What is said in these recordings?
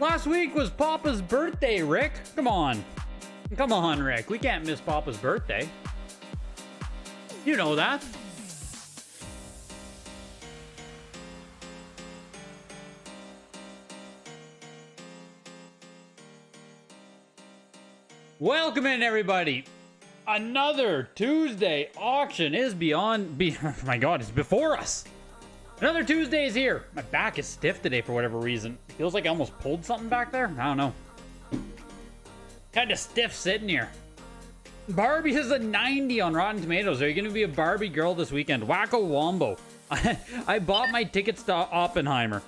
Last week was Papa's birthday, Rick. Come on. Come on, Rick. We can't miss Papa's birthday. You know that. Welcome in, everybody. Another Tuesday auction is oh my god, it's before us. Another Tuesday is here. My back is stiff today for whatever reason. It feels like I almost pulled something back there. I don't know. Kind of stiff sitting here. Barbie is a 90 on Rotten Tomatoes. Are you going to be a Barbie girl this weekend? Wacko Wombo. I bought my tickets to Oppenheimer.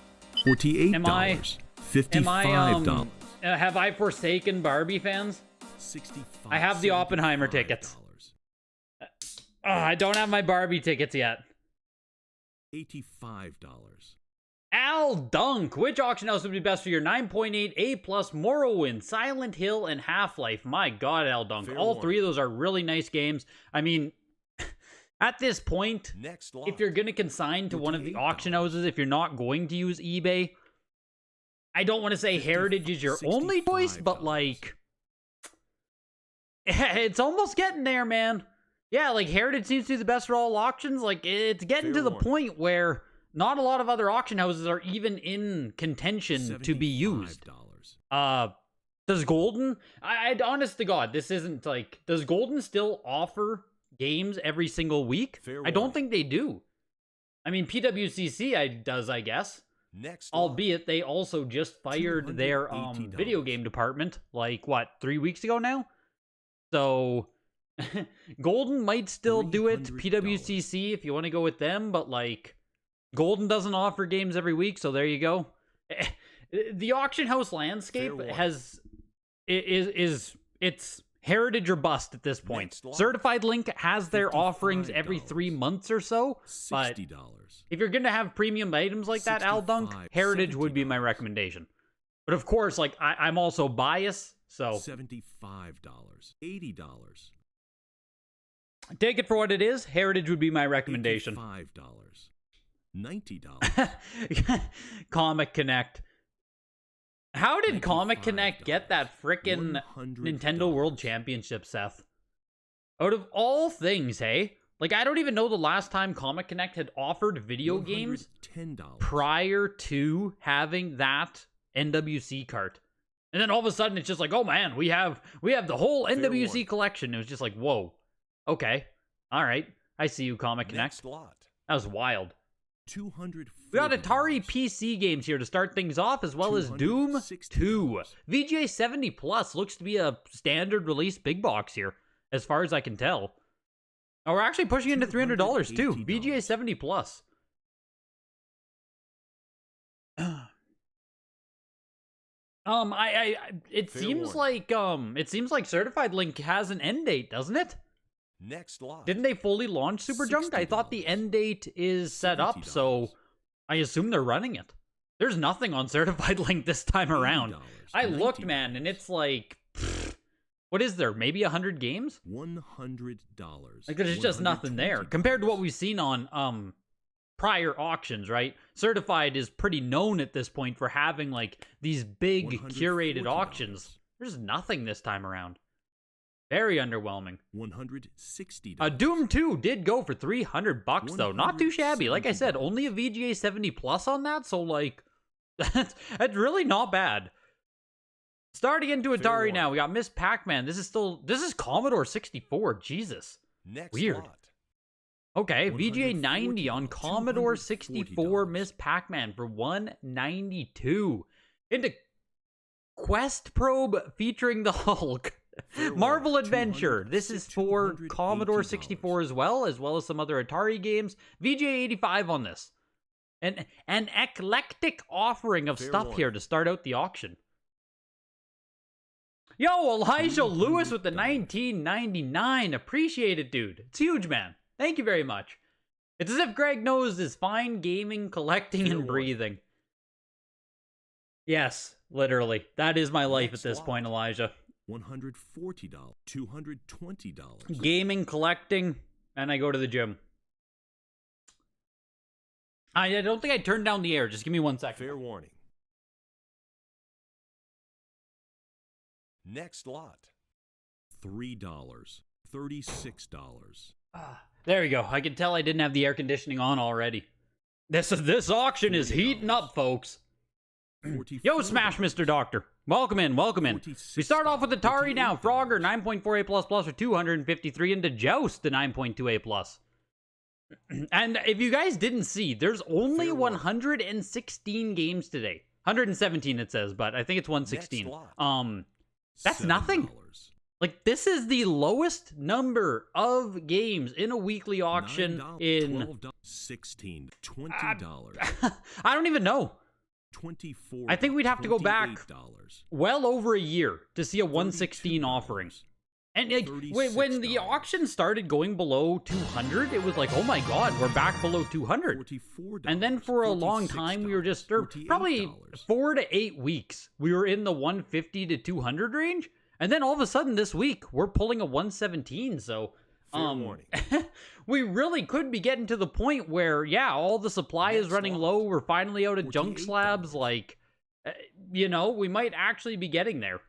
$48. $55. Have I forsaken Barbie fans? I have the Oppenheimer tickets. I don't have my Barbie tickets yet. $85. Al Dunk. Which auction house would be best for your 9.8 A+, Morrowind, Silent Hill, and Half-Life? My god, Al Dunk. All three of those are really nice games. I mean, at this point, if you're going to consign to one of the auction houses, if you're not going to use eBay, I don't want to say Heritage is your only choice, but like, it's almost getting there, man. Yeah, like Heritage seems to be the best for all auctions. Like, it's getting to the point where not a lot of other auction houses are even in contention to be used. Does Golden? I honest to God, this isn't like, does Golden still offer games every single week? I don't think they do. I mean, PWCC does, I guess. Albeit they also just fired their video game department like what, 3 weeks ago now? So Golden might still do it, PWCC, if you want to go with them, but like Golden doesn't offer games every week, so there you go. The auction house landscape it's Heritage or bust at this point. Certified Link has their offerings every 3 months or so, but if you're going to have premium items like that, Al Dunk, Heritage would be my recommendation. But of course, like I'm also biased, so $75. $80. Take it for what it is. Heritage would be my recommendation. $5. $90. Comic Connect. How did Comic Connect get that frickin' Nintendo World Championship, Seth? Out of all things, hey? Like, I don't even know the last time Comic Connect had offered video games prior to having that NWC cart. And then all of a sudden, it's just like, oh man, we have the whole NWC collection. It was just like, whoa. Okay. All right. I see you, Comic Connect. That was wild. $240. We got Atari PC games here to start things off, as well as Doom 2. VGA 70 Plus looks to be a standard release big box here, as far as I can tell. Oh, we're actually pushing into $300 too. VGA 70 Plus. It seems like Certified Link has an end date, doesn't it? Next lot. Didn't they fully launch Super Junk? I thought the end date is set up, so I assume they're running it. There's nothing on Certified Link this time around. I looked, man, and it's like, what is there? Maybe 100 games? $100. Like, there's just nothing there compared to what we've seen on prior auctions, right? Certified is pretty known at this point for having like these big curated auctions. There's nothing this time around. Very underwhelming. $160. Doom 2 did go for $300 though. Not too shabby. Like I said, only a VGA 70 Plus on that, so like that's really not bad. Starting into Atari now, we got Miss Pac-Man. This is Commodore 64. Jesus. Weird. Okay, VGA 90 on Commodore 64 Miss Pac-Man for $192. Into Quest Probe featuring the Hulk. Marvel Adventure. This is for Commodore 64 as well as some other Atari games. VGA 85 on this. And an eclectic offering of stuff here to start out the auction. Yo, Elijah Lewis with the 1999. Appreciate it, dude. It's huge, man. Thank you very much. It's as if Greg knows his fine gaming, collecting, and breathing. Yes, literally. That is my life at this point, Elijah. $140. $220. Gaming, collecting, and I go to the gym. I don't think I turned down the air. Just give me 1 second. Fair warning. Next lot. $3. $36. There we go. I could tell I didn't have the air conditioning on already. This auction is heating up, folks. Yo, Smash Mr. Doctor. Welcome in, welcome in. We start off with ATARI now. Frogger, 9.48++ for 253, into Joust, the 9.28+. And if you guys didn't see, there's only 116 games today. 117 it says, but I think it's 116. That's nothing. Like, this is the lowest number of games in a weekly auction in $16, $20. I don't even know. 24. I think we'd have to go back well over a year to see a 116 offering. And like, when the auction started going below 200, it was like, oh my god, we're back below 200. And then for a long time, we were just, probably 4 to 8 weeks, we were in the 150 to 200 range. And then all of a sudden this week, we're pulling a 117. So, we really could be getting to the point where, yeah, all the supply is running low. We're finally out of junk slabs. Like, you know, we might actually be getting there.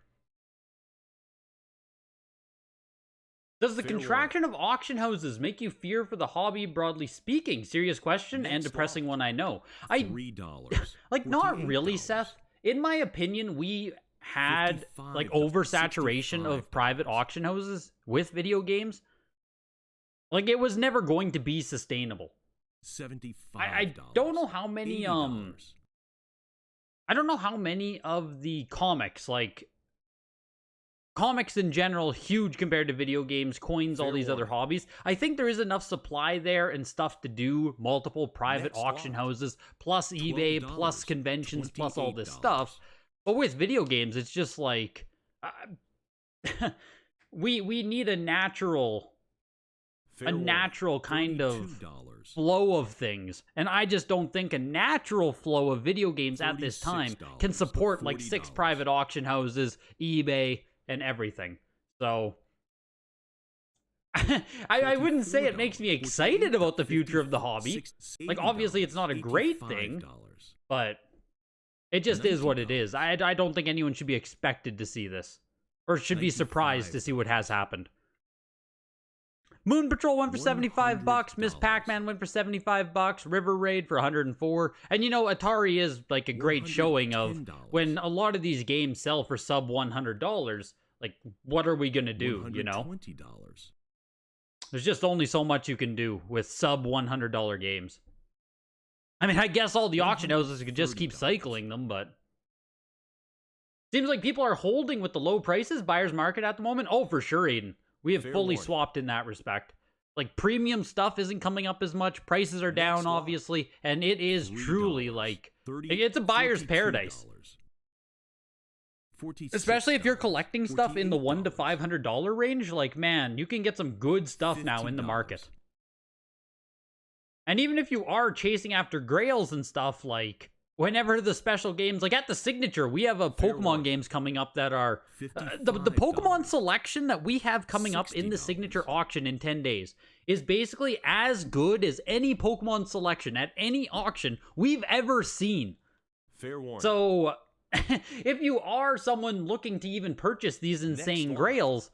Does the contraction of auction houses make you fear for the hobby, broadly speaking? Serious question and depressing one, I know. $3. Like, not really, Seth. In my opinion, we had like oversaturation of private auction houses with video games. Like, it was never going to be sustainable. $75. I don't know how many I don't know how many of the comics, like comics in general, huge compared to video games, coins, all these other hobbies. I think there is enough supply there and stuff to do multiple private auction houses, plus eBay, plus conventions, plus all this stuff. But with video games, it's just like we need a natural kind of flow of things, and I just don't think a natural flow of video games at this time can support like 6 private auction houses, eBay, and everything. So I wouldn't say it makes me excited about the future of the hobby. Like, obviously it's not a great thing, but it just is what it is. I don't think anyone should be expected to see this, or should be surprised to see what has happened. Moon Patrol went for $75. Miss Pac-Man went for $75. River Raid for $104. And you know, Atari is like a great showing of when a lot of these games sell for sub $100. Like, what are we gonna do? You know, there's just only so much you can do with sub $100 games. I mean, I guess all the auction houses could just keep cycling them, but seems like people are holding with the low prices. Buyer's market at the moment. Oh, for sure, Aiden. We have fully swapped in that respect. Like, premium stuff isn't coming up as much. Prices are down, obviously. And it is truly, like, it's a buyer's paradise. Especially if you're collecting stuff in the $100 to $500 range. Like, man, you can get some good stuff now in the market. And even if you are chasing after grails and stuff, like, whenever the special games, like at the Signature, we have a Pokemon games coming up that are the Pokemon selection that we have coming up in the Signature auction in 10 days is basically as good as any Pokemon selection at any auction we've ever seen. Fair warning. So if you are someone looking to even purchase these insane grails,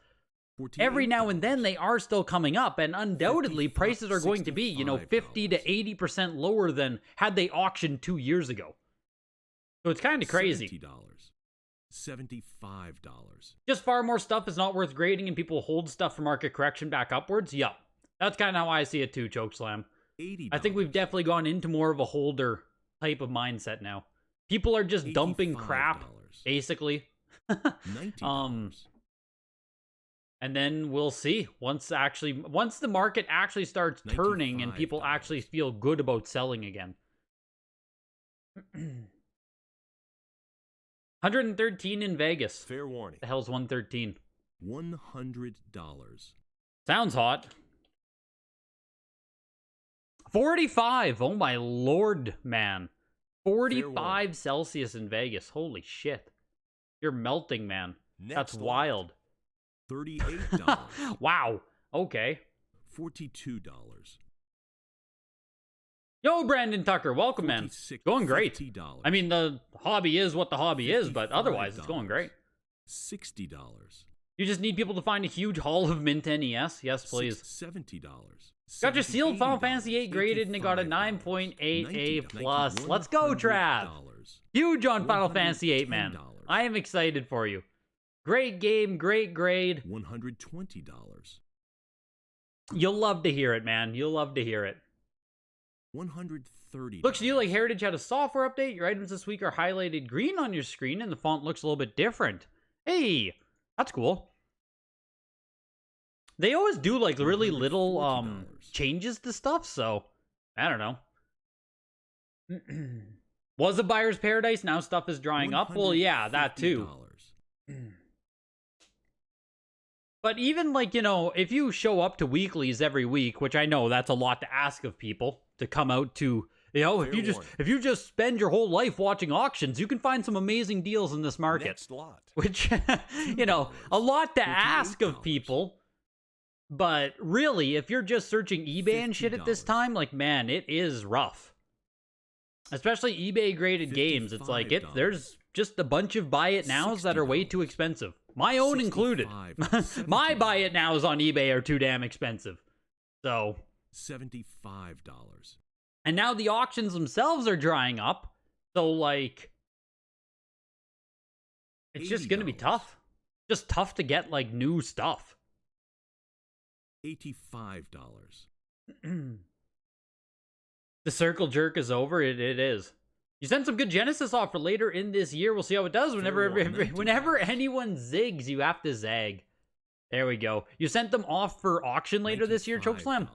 every now and then they are still coming up, and undoubtedly prices are going to be, you know, 50 to 80% lower than had they auctioned 2 years ago. So it's kind of crazy. $75. Just far more stuff is not worth grading, and people hold stuff for market correction back upwards. Yup. That's kind of how I see it too, Chokeslam. $80. I think we've definitely gone into more of a holder type of mindset now. People are just dumping crap, basically. $90. And then we'll see once the market actually starts turning and people actually feel good about selling again. 113 in Vegas. Fair warning. The hell's 113? $100. Sounds hot. 45. Oh my lord, man. 45 Celsius in Vegas. Holy shit. You're melting, man. That's wild. $38. Wow. Okay. $42. Yo, Brandon Tucker. Welcome, man. Going great. $50. I mean, the hobby is what the hobby is, but otherwise it's going great. $60. You just need people to find a huge haul of mint NES. Yes, please. $70. Got your sealed Final Fantasy VIII graded and it got a 9.8 A+. Let's go, Trav. Huge on Final Fantasy VIII, man. I am excited for you. Great game, great grade. $120. You'll love to hear it, man. You'll love to hear it. $130. Looks to you like Heritage had a software update. Your items this week are highlighted green on your screen and the font looks a little bit different. Hey, that's cool. They always do like really little changes to stuff, so I don't know. Was a buyer's paradise, now stuff is drying up. Well, yeah, that too. But even like, you know, if you show up to weeklies every week, which I know that's a lot to ask of people to come out to, you know, if you just spend your whole life watching auctions, you can find some amazing deals in this market. Next lot. Which, you know, a lot to ask of people. But really, if you're just searching eBay and shit at this time, like, man, it is rough. Especially eBay graded games. It's like, there's just a bunch of buy it nows that are way too expensive. My own included. My buy it nows on eBay are too damn expensive. So. $75. And now the auctions themselves are drying up. So, like, it's just going to be tough. Just tough to get, like, new stuff. $85. The circle jerk is over. It is. You sent some good Genesis off for later in this year. We'll see how it does. Whenever anyone zigs, you have to zag. There we go. You sent them off for auction later this year, Chokeslam?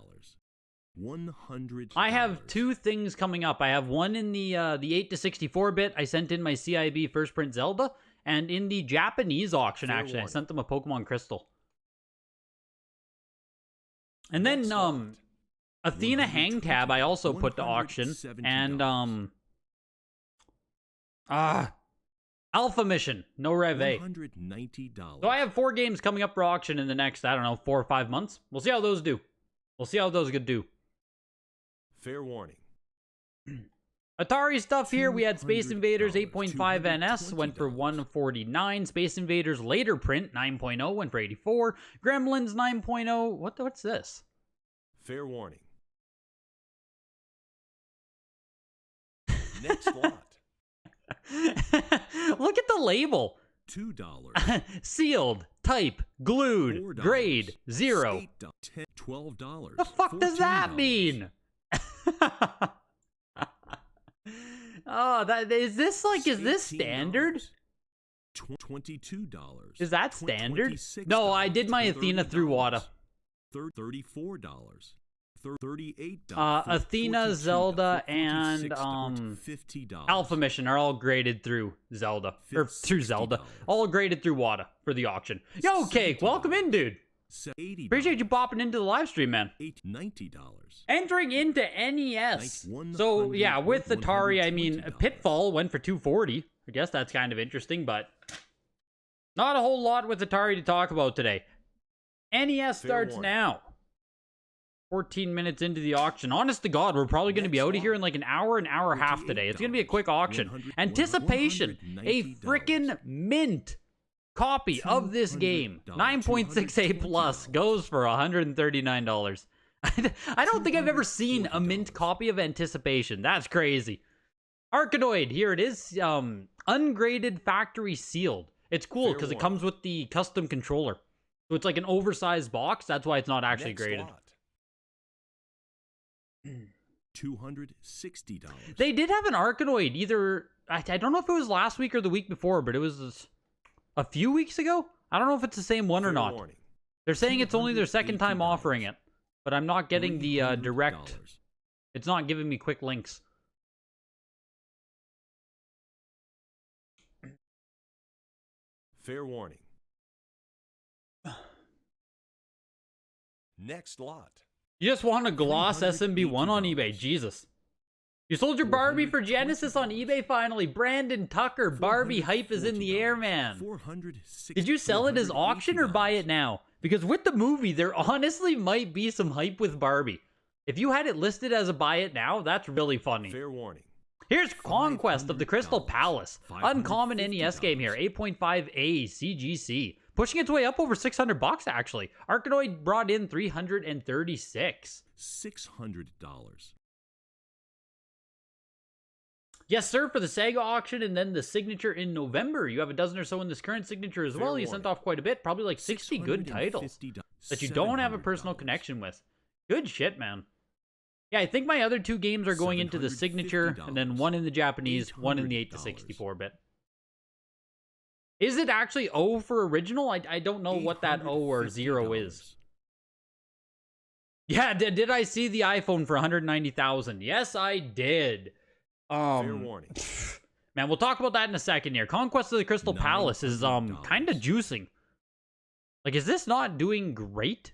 $100. I have two things coming up. I have one in the 8 to 64-bit. I sent in my CIB first print Zelda. And in the Japanese auction, actually, I sent them a Pokemon Crystal. And then, Athena Hang Tab I also put to auction. And, Alpha Mission, no Rev A. $190. So I have 4 games coming up for auction in the next, I don't know, 4 or 5 months. We'll see how those do. We'll see how those could do. Fair warning. Atari stuff here. We had Space Invaders 8.5 NS, went for $149. Space Invaders later print 9.0 went for $84. Gremlins 9.0. What's this? Fair warning. Next lot. Look at the label. $2. Sealed, type, glued, $4. Grade, 0. $8, $12. The fuck does that $14. mean? Oh, is this standard? $22. Is that standard? No, I did my Athena through WADA. $34. $38. Athena, Zelda, and $50. Alpha Mission are all graded through Zelda. Or through Zelda. All graded through WADA for the auction. Yo, Cake, welcome in, dude. Appreciate you popping into the live stream, man. $90. Entering into NES. So, yeah, with Atari, I mean, Pitfall went for $240. I guess that's kind of interesting, but not a whole lot with Atari to talk about today. NES starts now. 14 minutes into the auction. Honest to God, we're probably going to be out of here in like an hour and a half today. It's going to be a quick auction. Anticipation. A frickin' mint copy of this game. 9.68 plus goes for $139. I don't think I've ever seen a mint copy of Anticipation. That's crazy. Arkanoid, here it is. Ungraded factory sealed. It's cool because it comes with the custom controller. So it's like an oversized box. That's why it's not actually graded. $260. They did have an Arkanoid either. I don't know if it was last week or the week before, but it was a few weeks ago. I don't know if it's the same one or not. They're saying it's only their second time offering it, but I'm not getting the direct. It's not giving me quick links. Fair warning. Next lot. You just want a gloss SMB1 on eBay. Jesus. You sold your Barbie for Genesis on eBay finally. Brandon Tucker, Barbie hype is in the air, man. Did you sell it as auction or buy it now? Because with the movie, there honestly might be some hype with Barbie. If you had it listed as a buy it now, that's really funny. Fair warning. Here's Conquest of the Crystal Palace. Uncommon NES game here. 8.5A CGC. Pushing its way up over 600 bucks, actually. Arkanoid brought in 336. $600. Yes, sir, for the Sega auction and then the signature in November. You have a dozen or so in this current signature as well. You sent off quite a bit. Probably like 60 good titles that you don't have a personal connection with. Good shit, man. Yeah, I think my other two games are going into the signature, and then one in the Japanese, one in the 8 to 64-bit. Is it actually O for original? I don't know what that O or 0 is. Yeah, did I see the iPhone for 190,000? Yes, I did. Fair warning. Man, we'll talk about that in a second here. Conquest of the Crystal Palace is kind of juicing. Like, is this not doing great?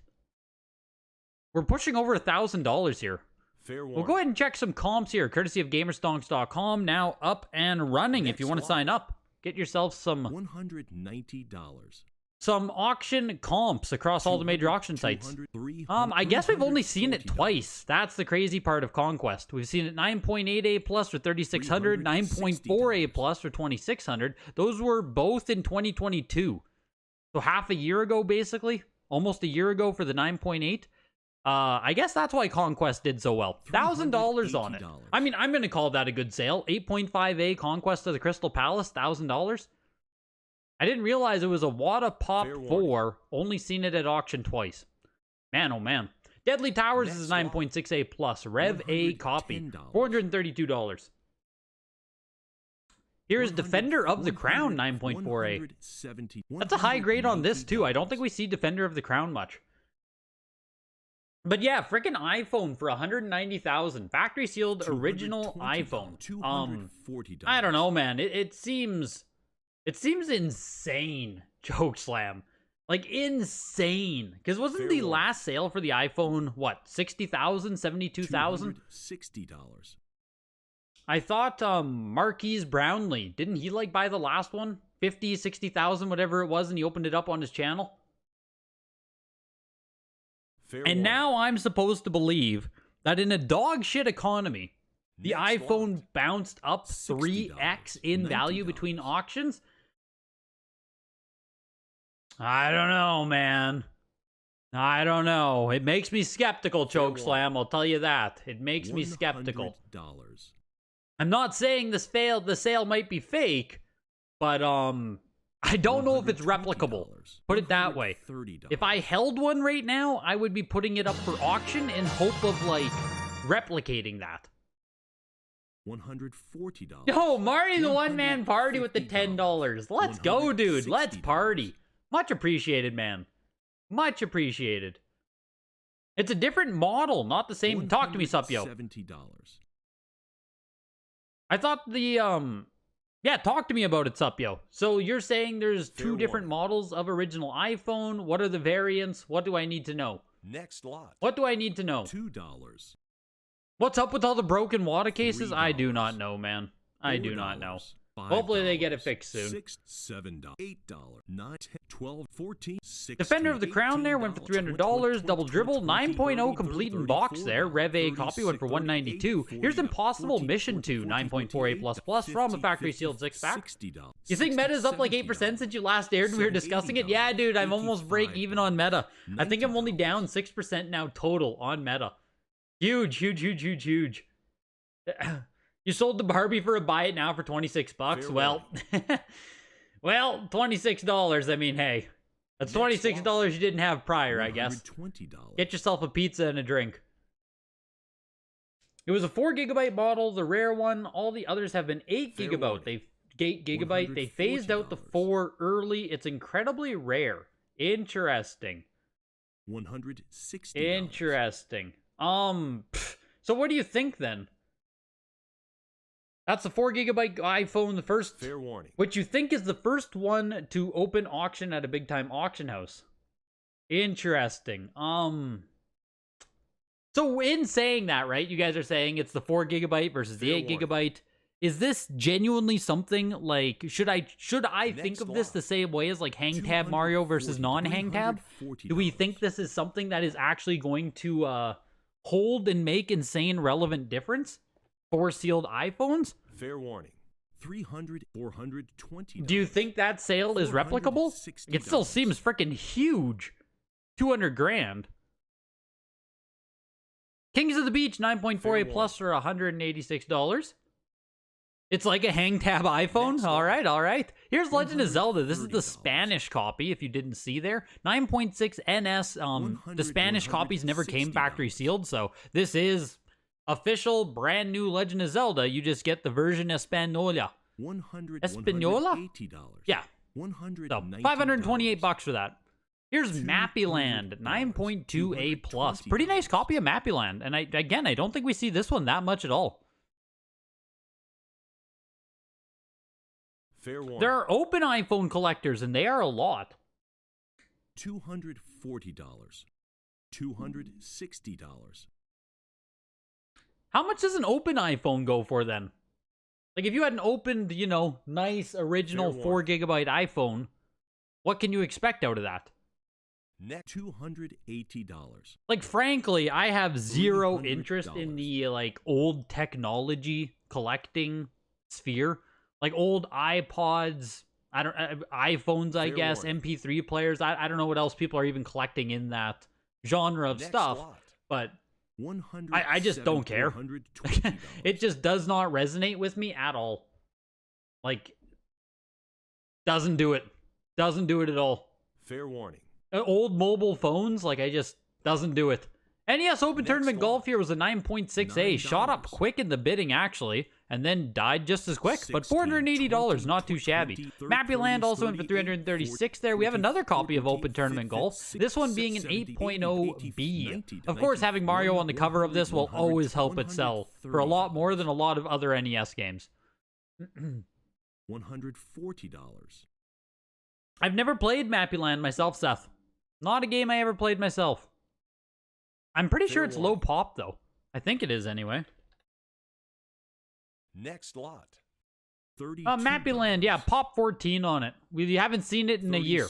We're pushing over $1,000 here. Fair warning. We'll go ahead and check some comps here, courtesy of Gamerstonks.com. Now up and running. If you want to sign up, get yourself some $190. Some auction comps across all the major auction sites. I guess we've only seen it twice. That's the crazy part of Conquest. We've seen it 9.8A plus for 3,600, 9.4A plus for 2,600. Those were both in 2022. So half a year ago, basically. Almost a year ago for the 9.8. I guess that's why Conquest did so well. $1,000 on it. I mean, I'm going to call that a good sale. 8.5A Conquest of the Crystal Palace, $1,000. I didn't realize it was a Wada Pop 4. Only seen it at auction twice. Man, oh man. Deadly Towers is 9.6A plus. Rev A copy. $432. Here is Defender of the Crown, 9.4A. That's a high grade on this too. I don't think we see Defender of the Crown much. But yeah, freaking iPhone for 190,000. Factory sealed original iPhone. I don't know, man. It seems insane, Chokeslam. Like, insane. Because wasn't the last sale for the iPhone, what, 60,000, 72,000? $60. I thought Marquise Brownlee, didn't he, like, buy the last one? 50, 60,000, whatever it was, and he opened it up on his channel? And now I'm supposed to believe that in a dog shit economy, the iPhone bounced up 3x in value between auctions? I don't know, man. I don't know. It makes me skeptical, Chokeslam. I'll tell you that. It makes me skeptical. I'm not saying the sale might be fake, but I don't know if it's replicable. Put it that way. If I held one right now, I would be putting it up for auction in hope of, like, replicating that. $140. Yo, Marty the one-man party with the $10. Let's go, dude. Let's party. Much appreciated, man. Much appreciated. It's a different model, not the same. Talk to me, Supyo. $70. I thought the, yeah, talk to me about it, Supyo. So you're saying there's two different models of original iPhone. What are the variants? What do I need to know? Next lot. What do I need to know? $2. What's up with all the broken water cases? I do not know, man. I do not know. Hopefully they get it fixed soon. $6, $7, $8, $9, $10, $12, $14, $16, Defender of the Crown there went for $300. Double Dribble 9.0 complete in box there. Rev A copy went for $192. Here's Impossible Mission 2 9.4A++ from a factory sealed 6-pack. You think Meta's up like 8% since you last aired and we were discussing it? Yeah, dude, I'm almost break even on Meta. I think I'm only down 6% now total on Meta. Huge, huge, huge, huge, huge. You sold the Barbie for a buy it now for 26 bucks. Well, well, $26. I mean, hey, that's $26 you didn't have prior, I guess. Get yourself a pizza and a drink. It was a 4 gigabyte model, the rare one. All the others have been 8 gigabyte. They phased out the 4 early. It's incredibly rare. Interesting. $160. Interesting. So what do you think then? That's the 4 gigabyte iPhone, the first, fair warning, which you think is the first one to open auction at a big time auction house. Interesting. So in saying that, right, you guys are saying it's the 4 gigabyte versus the 8 gigabyte. Is this genuinely something like, should I think of this the same way as like hang tab Mario versus non-hang tab? Do we think this is something that is actually going to hold and make insane relevant difference? 4 sealed iPhones? Fair warning. $420. Do you think that sale is replicable? It still seems freaking huge. 200 grand. Kings of the Beach 9.48 plus for $186. It's like a hang tab iPhone. All right, all right. Here's Legend of Zelda. This is the Spanish copy, if you didn't see there. 9.6 NS. The Spanish copies never came factory sealed, so this is official brand new Legend of Zelda. You just get the version Española. Española? Yeah. So $528 for that. Here's Mappyland 9.2A plus. Pretty nice copy of Mappyland. And I don't think we see this one that much at all. Fair warning. There are open iPhone collectors, and they are a lot. $240. $260. How much does an open iPhone go for then? Like if you had an opened, nice original 4 gigabyte iPhone, what can you expect out of that? Net $280. Like frankly, I have zero interest in the old technology collecting sphere. Like old iPods, iPhones, I guess, MP3 players. I don't know what else people are even collecting in that genre of stuff, but I just don't care. It just does not resonate with me at all. Like, doesn't do it. Doesn't do it at all. Fair warning. Old mobile phones, doesn't do it. NES Open Tournament Golf here was a 9.6A. Shot up quick in the bidding, actually, and then died just as quick. But $480, not too shabby. Mappyland also went for $336 there. We have another copy of Open Tournament Golf, this one being an 8.0B. Of course, having Mario on the cover of this will always help it sell for a lot more than a lot of other NES games. $140. I've never played Mappyland myself, Seth. Not a game I ever played myself. I'm pretty sure it's low pop, though. I think it is, anyway. Next lot. Mappyland, yeah, pop 14 on it. We haven't seen it in a year.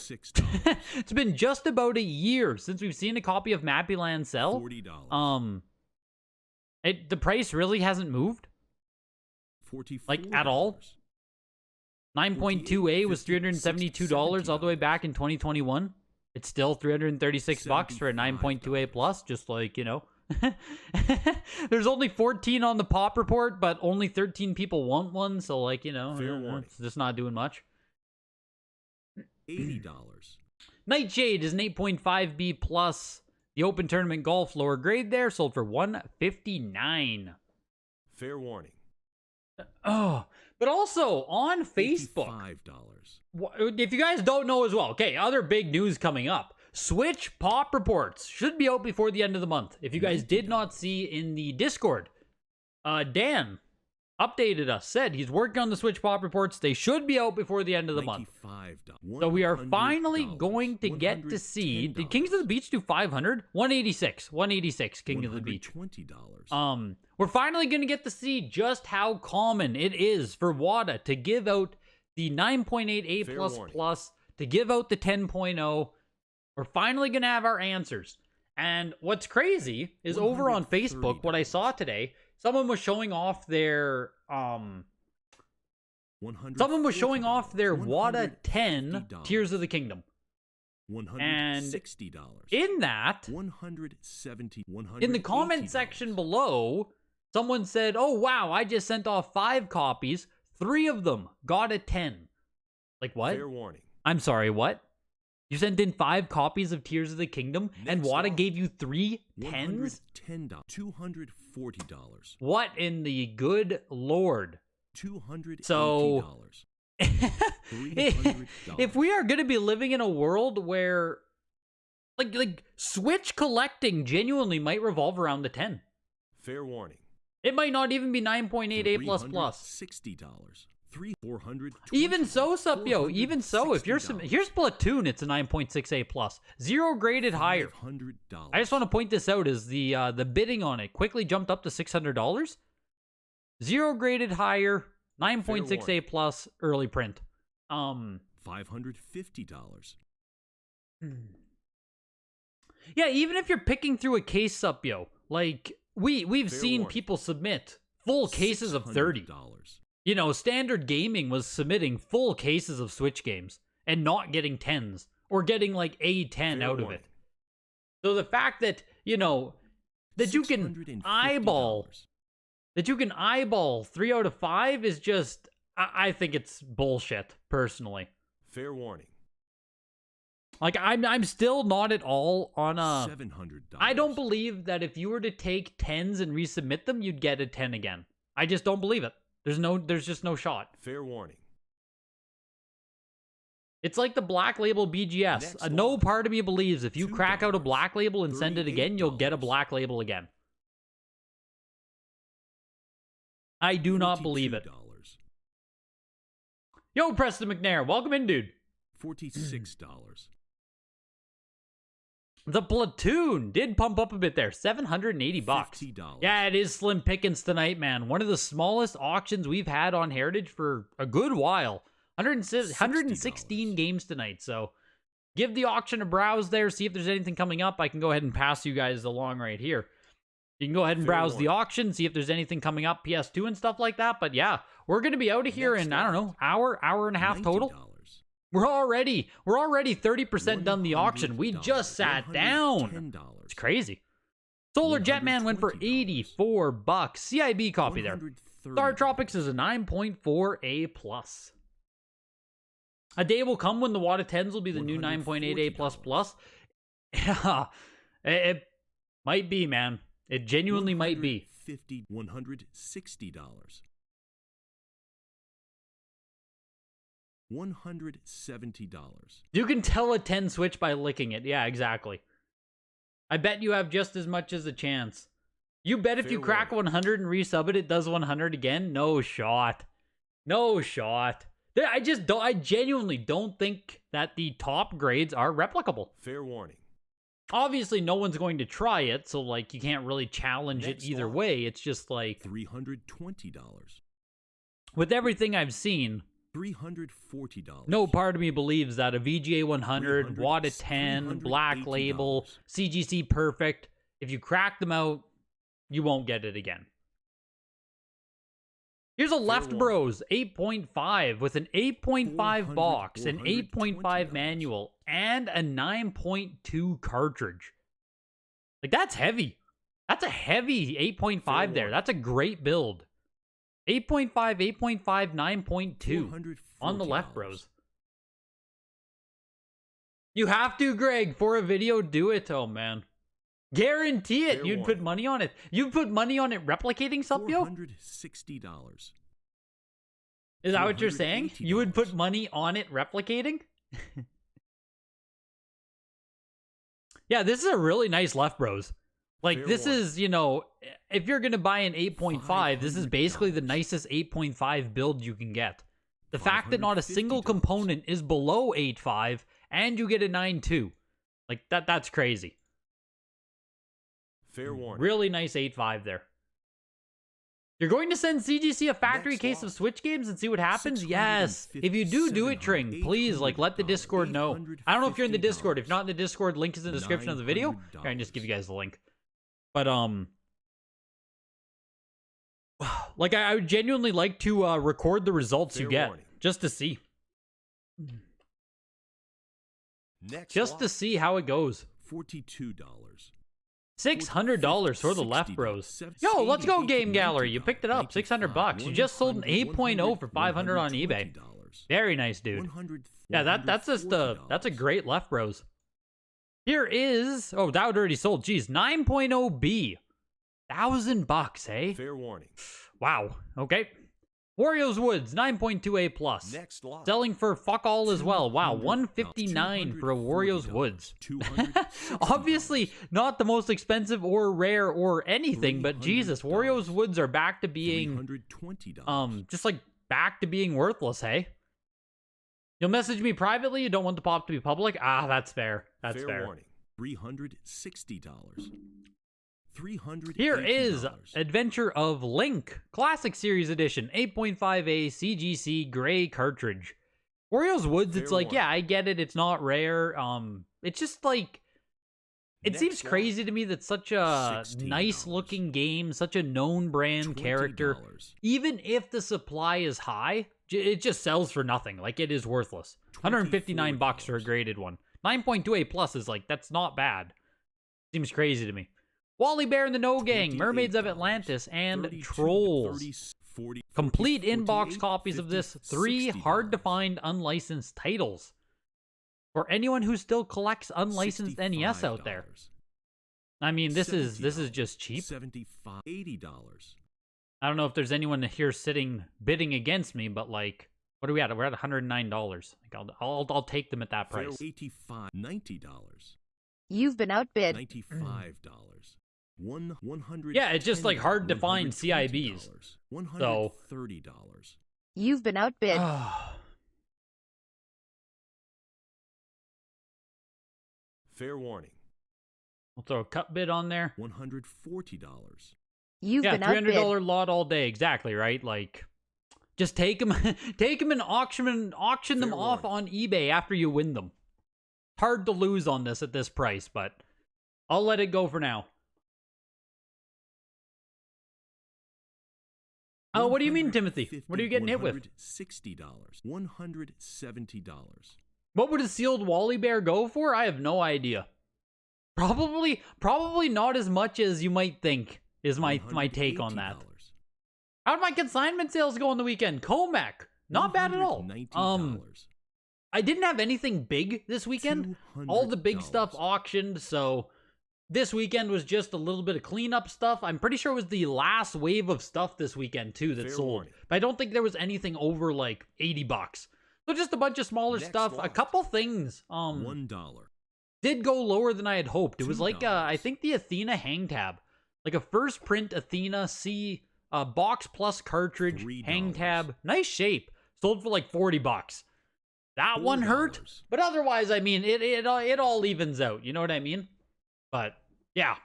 It's been just about a year since we've seen a copy of Mappyland sell. $40. The price really hasn't moved. At all. 9.2A was $372 all the way back in 2021. It's still $336 for a 9.2A plus, just There's only 14 on the pop report, but only 13 people want one, so it's just not doing much. $80. Nightshade is an 8.5B plus. The Open Tournament Golf lower grade there sold for $159. Fair warning. Oh, but also on Facebook. $85. If you guys don't know as well, okay, other big news coming up. Switch pop reports should be out before the end of the month. If you guys did not see in the Discord, Dan updated us, said he's working on the Switch pop reports. They should be out before the end of the month. So we are finally going to get to see. Did Kings of the Beach do 500? 186 King of the Beach. We're finally going to get to see just how common it is for WADA to give out the 9.8A++, to give out the 10.0. We're finally going to have our answers. And what's crazy is over on Facebook, what I saw today, someone was showing off their WADA 10 Tears of the Kingdom. And in that, in the comment section below, someone said, "Oh wow, I just sent off 5 copies. 3 of them got a 10." Like what? Fair warning. I'm sorry, what? You sent in 5 copies of Tears of the Kingdom, and WADA gave you 3 10s? $240. What in the good Lord? $280. So, if we are going to be living in a world where, like Switch collecting genuinely might revolve around the 10. Fair warning. It might not even be 9.8A++. $60. Even so, Supyo, even so, if here's Splatoon, it's a 9.6A+. 0 graded higher. I just want to point this out as the bidding on it quickly jumped up to $600. 0 graded higher, 9.6A+, early print. $550. Yeah, even if you're picking through a case, Supyo, like we've seen people submit full cases of 30. You know, Standard Gaming was submitting full cases of Switch games and not getting 10s or getting like a 10 out of it. So the fact that, you know, that you can eyeball 3 out of 5 is just, I think it's bullshit, personally. Fair warning. Like, I'm still not at all on a... $700. I don't believe that if you were to take 10s and resubmit them, you'd get a 10 again. I just don't believe it. There's just no shot. Fair warning. It's like the Black Label BGS. No part of me believes if you crack out a Black Label and send it again, you'll get a Black Label again. I do not believe it. Yo, Preston McNair, welcome in, dude. $46. The Platoon did pump up a bit there. $780. $50. Yeah, it is slim pickings tonight, man. One of the smallest auctions we've had on Heritage for a good while. 116 games tonight, so give the auction a browse there, see if there's anything coming up. I can go ahead and pass you guys along right here. You can go ahead and browse the auction, see if there's anything coming up, PS2 and stuff like that. But yeah, we're going to be out of here in, I don't know, hour and a half total. We're already 30% done the auction. We just sat down. It's crazy. Solar Jetman went for $84. CIB copy there. Star Tropics is a 9.4 A+. A day will come when the Wada 10s will be the new 9.8 A++. Yeah, it might be, man. It genuinely might be. $160. $170. You can tell a 10 Switch by licking it. Yeah, exactly. I bet you have just as much as a chance. You bet if you crack 100 and resub it, it does 100 again? No shot. No shot. I genuinely don't think that the top grades are replicable. Fair warning. Obviously, no one's going to try it, so, like, you can't really challenge it either way. It's just, like... $320. With everything I've seen... $340. No part of me believes that a VGA 100, Wada 10, Black Label, CGC Perfect, if you crack them out, you won't get it again. Here's a Left Bros 8.5 with an 8.5 box, an 8.5 manual, and a 9.2 cartridge. Like, that's heavy. That's a heavy 8.5 there. That's a great build. 8.5, 8.5, 9.2 on the Left Bros. You have to, Greg, for a video, do it. Oh, man. Guarantee it. You'd put money on it. You'd put money on it replicating something, yo? $460. Is that what you're saying? You would put money on it replicating? Yeah, this is a really nice Left Bros. Like, this is, you know, if you're going to buy an 8.5, this is basically the nicest 8.5 build you can get. The fact that not a single component is below 8.5 and you get a 9.2. Like, that's crazy. Fair warning. Really nice 8.5 there. You're going to send CGC a factory case of Switch games and see what happens? Yes. If you do it, Tring, please, like, let the Discord know. I don't know if you're in the Discord. If not in the Discord, link is in the description of the video. I can just give you guys the link. But, like, I would genuinely like to record the results you get, just to see. Just to see how it goes. $42. $600 for the Left Bros. Yo, let's go, Game Gallery. You picked it up. $600. You just sold an 8.0 for $500 on eBay. Very nice, dude. Yeah, that's a great Left Bros. Here is, oh, that already sold. Jeez, 9.0B. $1,000, eh? Fair warning. Wow. Okay. Wario's Woods, 9.2A plus. Next lot. Selling for fuck all as well. Wow, $159 for a Wario's Woods. Obviously, not the most expensive or rare or anything, but Jesus, Wario's Woods are back to being, just like back to being worthless, hey? You'll message me privately. You don't want the pop to be public. Ah, that's fair. That's fair. Warning. $360. $380. Here is Adventure of Link Classic Series Edition 8.5A CGC gray cartridge. Wario's Woods. It's like, yeah, I get it. It's not rare. It's just like, It seems crazy to me that such a nice-looking game, such a known brand character, even if the supply is high, it just sells for nothing. Like, it is worthless. $159 for a graded one. 9.28 plus is like, that's not bad. Seems crazy to me. Wally Bear and the No Gang, Mermaids of Atlantis, and Trolls. Complete in-box copies of this. 3 hard-to-find unlicensed titles. For anyone who still collects unlicensed NES out there. I mean, this is just cheap. $80. I don't know if there's anyone here sitting bidding against me, but like, what are we at? We're at $109. Like, I'll take them at that price. $90. You've been outbid. $95. Yeah, it's just like hard to find CIBs. So $130. You've been outbid. Fair warning. We'll throw a cut bid on there. $140. You've been outbid. $300 lot all day, exactly, right? Like, just take them and auction them off on eBay after you win them. Hard to lose on this at this price, but I'll let it go for now. Oh, what do you mean, Timothy? What are you getting hit with? $60. $170. What would a sealed Wally Bear go for? I have no idea. Probably not as much as you might think is my take on that. How'd my consignment sales go on the weekend? Comac, not bad at all. I didn't have anything big this weekend. All the big stuff auctioned, so this weekend was just a little bit of cleanup stuff. I'm pretty sure it was the last wave of stuff this weekend too that sold. But I don't think there was anything over like $80. So just a bunch of smaller stuff. A couple things $1 did go lower than I had hoped. It was like I think the Athena hang tab. Like a first print Athena C box plus cartridge hang tab. Nice shape. Sold for like $40. That one hurt. But otherwise, I mean, it all evens out. You know what I mean? But yeah,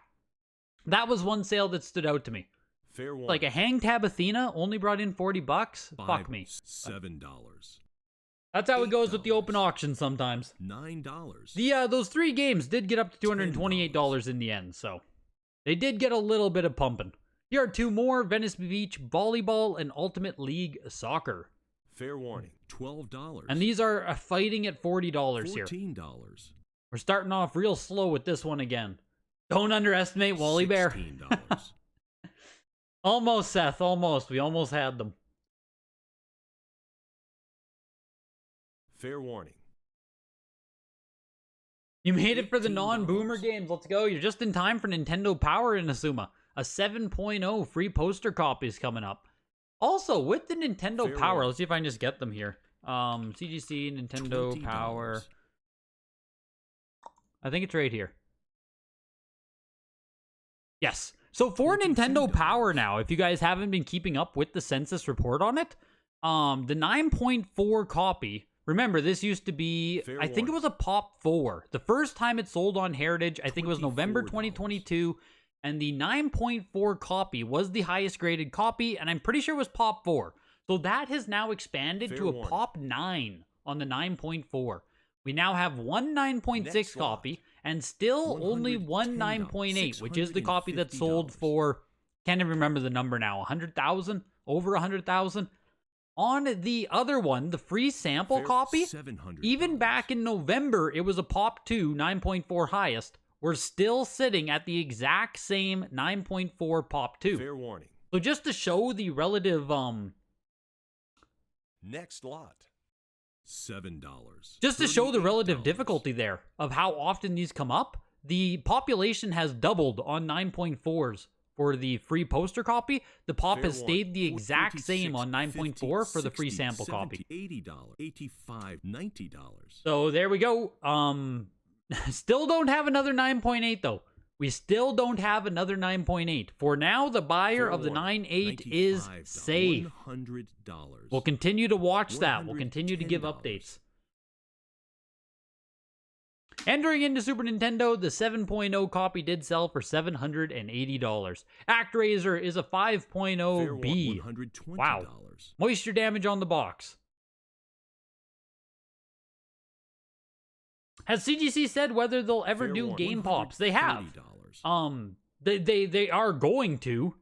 that was one sale that stood out to me. Fair warning. Like a hang tab Athena only brought in $40. Fuck me. $7. That's how it goes with the open auction sometimes. $9. Those 3 games did get up to $228 in the end, so they did get a little bit of pumping. Here are 2 more: Venice Beach Volleyball and Ultimate League Soccer. Fair warning. $12. And these are fighting at $40 here. $14. We're starting off real slow with this one again. Don't underestimate Wally Bear. $16. Almost, Seth. Almost. We almost had them. Fair warning. You made it for the non-boomer games. Let's go. You're just in time for Nintendo Power in Asuma. A 7.0 free poster copy is coming up. Also, with the Nintendo Power, let's see if I can just get them here. CGC, Nintendo $20. Power. I think it's right here. Yes. So for Nintendo Power now, if you guys haven't been keeping up with the census report on it, the 9.4 copy, remember this used to be, I think it was a Pop 4. The first time it sold on Heritage, I think it was November 2022, and the 9.4 copy was the highest graded copy, and I'm pretty sure it was Pop 4. So that has now expanded to a Pop 9 on the 9.4. We now have one 9.6 copy, and still only one 9.8, which is the copy that sold for, can't even remember the number now, 100,000? Over 100,000? On the other one, the free sample copy, even back in November, it was a Pop 2, 9.4 highest. We're still sitting at the exact same 9.4 Pop 2. Fair warning. So just to show the relative, Next lot. $7. just to show the relative difficulty there of how often these come up, the population has doubled on 9.4s for the free poster copy. The pop has stayed the exact same on 9.4 for the free sample copy. $80, $85, $90. So there we go. Still don't have another 9.8 though. We still don't have another 9.8. For now, the buyer of the 9.8 is safe. $100. We'll continue to watch that. We'll continue to give updates. Entering into Super Nintendo, the 7.0 copy did sell for $780. ActRaiser is a 5.0B. Wow. Moisture damage on the box. Has CGC said whether they'll ever do game pops? They have. They are going to.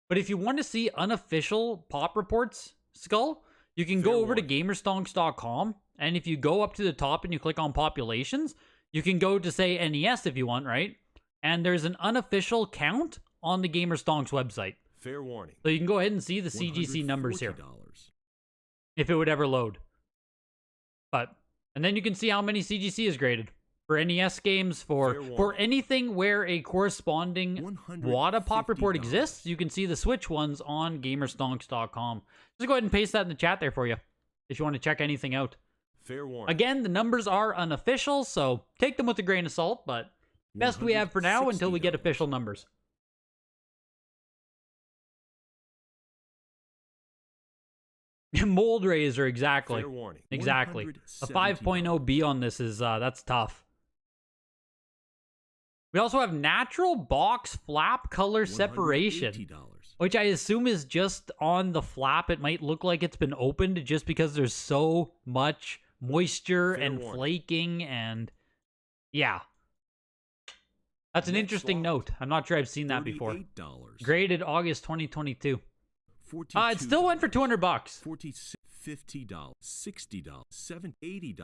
But if you want to see unofficial pop reports, Skull, you can go over to gamerstonks.com, and if you go up to the top and you click on populations, you can go to, say, NES if you want, right? And there's an unofficial count on the Gamerstonks website. Fair warning. So you can go ahead and see the CGC numbers here. If it would ever load. And then you can see how many CGC is graded. For NES games, for anything where a corresponding WADA pop report exists, you can see the Switch ones on gamerstonks.com. Just go ahead and paste that in the chat there for you, if you want to check anything out. Fair warning. Again, the numbers are unofficial, so take them with a grain of salt, but best we have for now until we get official numbers. Mold Razor, exactly. Fair warning. Exactly. A 5.0 B on this is, that's tough. We also have natural box flap color separation, which I assume is just on the flap. It might look like it's been opened just because there's so much moisture and flaking, and yeah. That's an interesting note. I'm not sure I've seen that before. Graded August 2022. It still went for $200. $50, $60, $70, $80,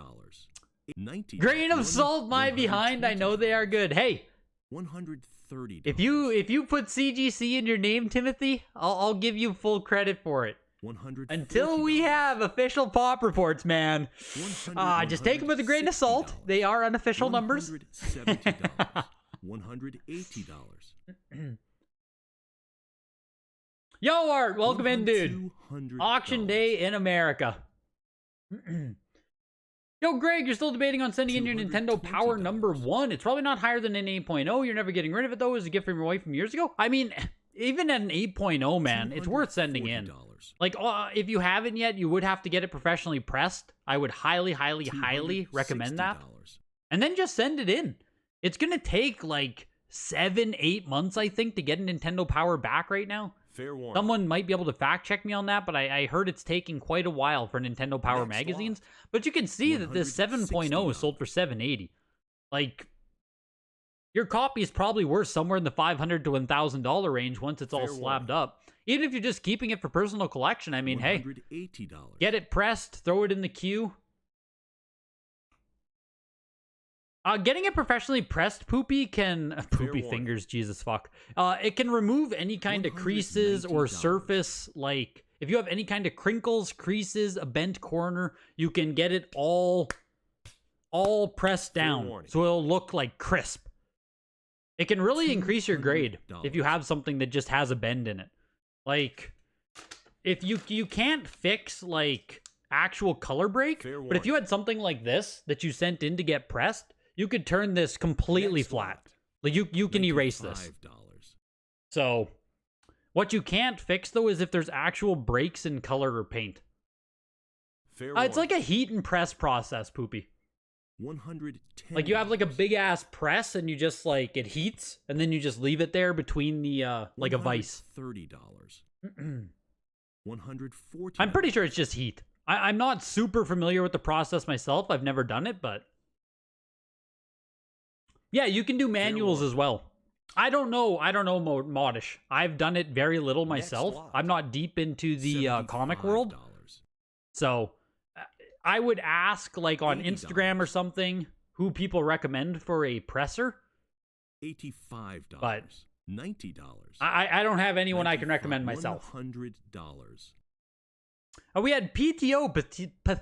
$90. Grain of salt, my behind. I know they are good. Hey, $130. if you put CGC in your name, Timothy, I'll give you full credit for it. Until we have official pop reports, man. Just take them with a grain of salt. They are unofficial numbers. $170. $180. Yo, Art, welcome in, dude. Auction day in America. Yo, Greg, you're still debating on sending in your Nintendo Power number 1. It's probably not higher than an 8.0. You're never getting rid of it, though, as a gift from your wife from years ago. I mean, even at an 8.0, man, it's worth sending in. Like, if you haven't yet, you would have to get it professionally pressed. I would highly, highly, highly recommend that. And then just send it in. It's going to take, like, 7-8 months, I think, to get a Nintendo Power back right now. Fair warning. Someone might be able to fact check me on that, but I heard it's taking quite a while for Nintendo Power magazines. But you can see that this 7.0 is sold for $780. Like, your copy is probably worth somewhere in the $500 to $1,000 range once it's all slabbed up. Even if you're just keeping it for personal collection, I mean, hey, get it pressed, throw it in the queue. Getting it professionally pressed, Poopy can... Poopy fingers, Jesus fuck. It can remove any kind of creases or surface, like... If you have any kind of crinkles, creases, a bent corner, you can get it all pressed down. So it'll look, like, crisp. It can really increase your grade if you have something that just has a bend in it. Like, if you can't fix, like, actual color break, but if you had something like this that you sent in to get pressed... You could turn this completely flat. Like, you can erase this. So, what you can't fix, though, is if there's actual breaks in color or paint. It's like a heat and press process, Poopy. Like, you have, like, a big-ass press, and you just, like, it heats, and then you just leave it there between the, like, a vise. I'm pretty sure it's just heat. I'm not super familiar with the process myself. I've never done it, but... Yeah, you can do manuals as well. I don't know Modish. I've done it very little myself. I'm not deep into the comic world. So, I would ask, like, on Instagram or something, who people recommend for a presser. $85. But $90. I don't have anyone I can recommend myself. $100. We had PTO,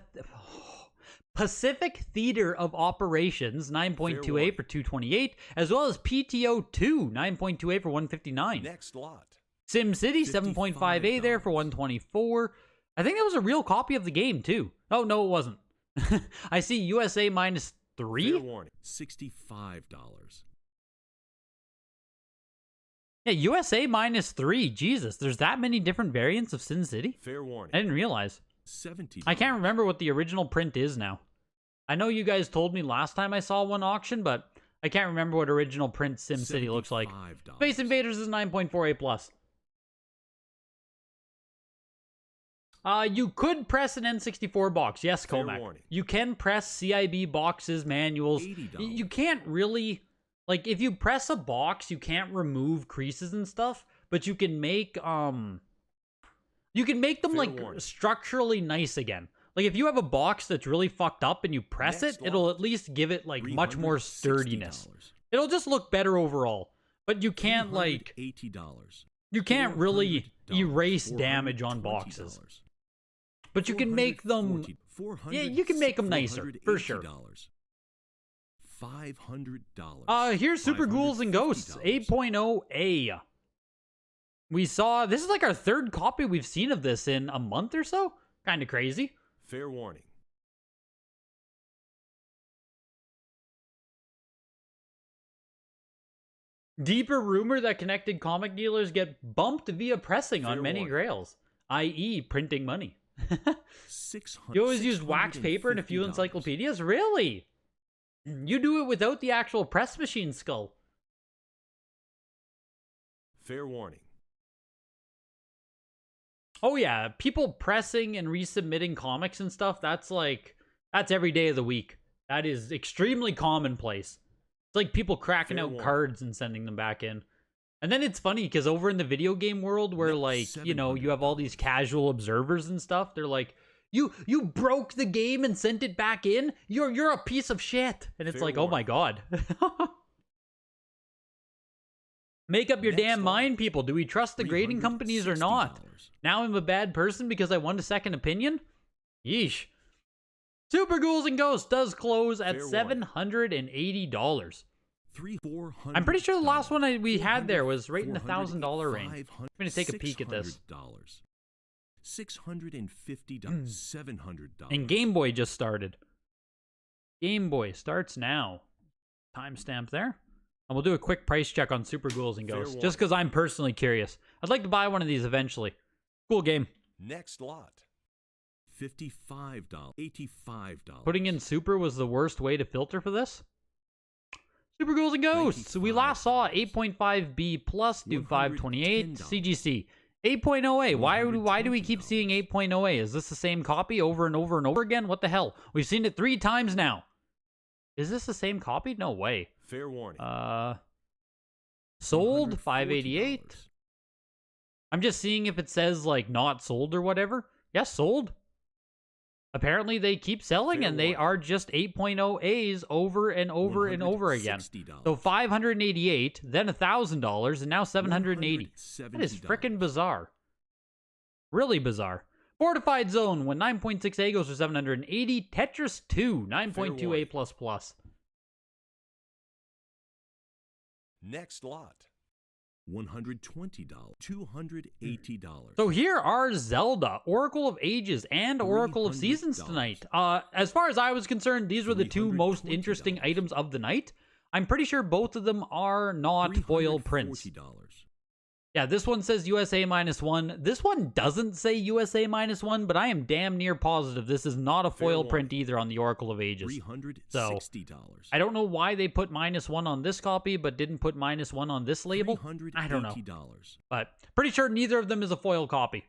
Pacific Theater of Operations, 9.28 for $228, as well as PTO 2, 9.28 for $159. Next lot. SimCity, 7.5A there for $124. I think that was a real copy of the game, too. Oh, no, it wasn't. I see USA minus 3? Fair warning. $65. Yeah, USA minus 3. Jesus, there's that many different variants of Sin City? Fair warning. I didn't realize. $70. I can't remember what the original print is now. I know you guys told me last time I saw one auction, but I can't remember what original print SimCity looks like. Space Invaders is 9.48 plus. You could press an N64 box. Yes, Fair Comac. warning. You can press CIB boxes, manuals. $80. You can't really... Like, if you press a box, you can't remove creases and stuff, but you can make, them, Fair like, warning. structurally nice again. Like, if you have a box that's really fucked up and you press Next it, it'll lot. at least give it, like, much more $360. sturdiness. It'll just look better overall. But you can't, like... $80. You can't really $400. erase damage on boxes. But you can make them... Yeah, you can make them nicer, for sure. $500. Here's Super Ghouls and Ghosts, 8.0A. We saw... This is like our third copy we've seen of this in a month or so? Kind of crazy. Fair warning. Deeper rumor that connected comic dealers get bumped via pressing on Fair many warning. grails, i.e. printing money. $600. You always use wax paper and a few encyclopedias? Really? You do it without the actual press machine skull. Fair warning. Oh yeah, people pressing and resubmitting comics and stuff, that's every day of the week. That is extremely commonplace. It's like people cracking Fair out warning. cards and sending them back in. And then it's funny, because over in the video game world where, Next, like, you know, you have all these casual observers and stuff, they're like, you broke the game and sent it back in? You're a piece of shit. And it's Fair like, oh my god. Make up your Next damn lot. mind, people. Do we trust the grading companies or not? Now I'm a bad person because I want a second opinion? Yeesh. Super Ghouls and Ghosts does close at Fair warning. $780. $400. I'm pretty sure the last one we had there was right in the $1,000 range. I'm going to take a peek at this. $650. $700. And Game Boy just started. Game Boy starts now. Timestamp there. And we'll do a quick price check on Super Ghouls and Fair Ghosts, warning. just because I'm personally curious. I'd like to buy one of these eventually. Cool game. Next lot. $55. $85. Putting in Super was the worst way to filter for this? Super Ghouls and Ghosts. We last saw 8.5B plus do 528 CGC. 8.0A. Why do we keep seeing 8.0A? Is this the same copy over and over and over again? What the hell? We've seen it 3 times now. Is this the same copy? No way. Fair warning. Sold 588. I'm just seeing if it says like not sold or whatever. Yes, sold. Apparently they keep selling, Fair and they warning. are just 8.0As over and over and over again. $160. So 588, then $1,000, and now 780. That is frickin' bizarre. Really bizarre. Fortified Zone, when 9.6A goes for 780. Tetris 2, 9.2A++. Next lot. $120. $280. So here are Zelda, Oracle of Ages, and Oracle of Seasons $300. tonight. As far as I was concerned, these were the two most interesting $320. items of the night. I'm pretty sure both of them are not foil prints. $340. Yeah, this one says USA -1. This one doesn't say USA -1, but I am damn near positive this is not a foil print either on the Oracle of Ages. $360. I don't know why they put -1 on this copy, but didn't put -1 on this label. I don't know. $380. But pretty sure neither of them is a foil copy.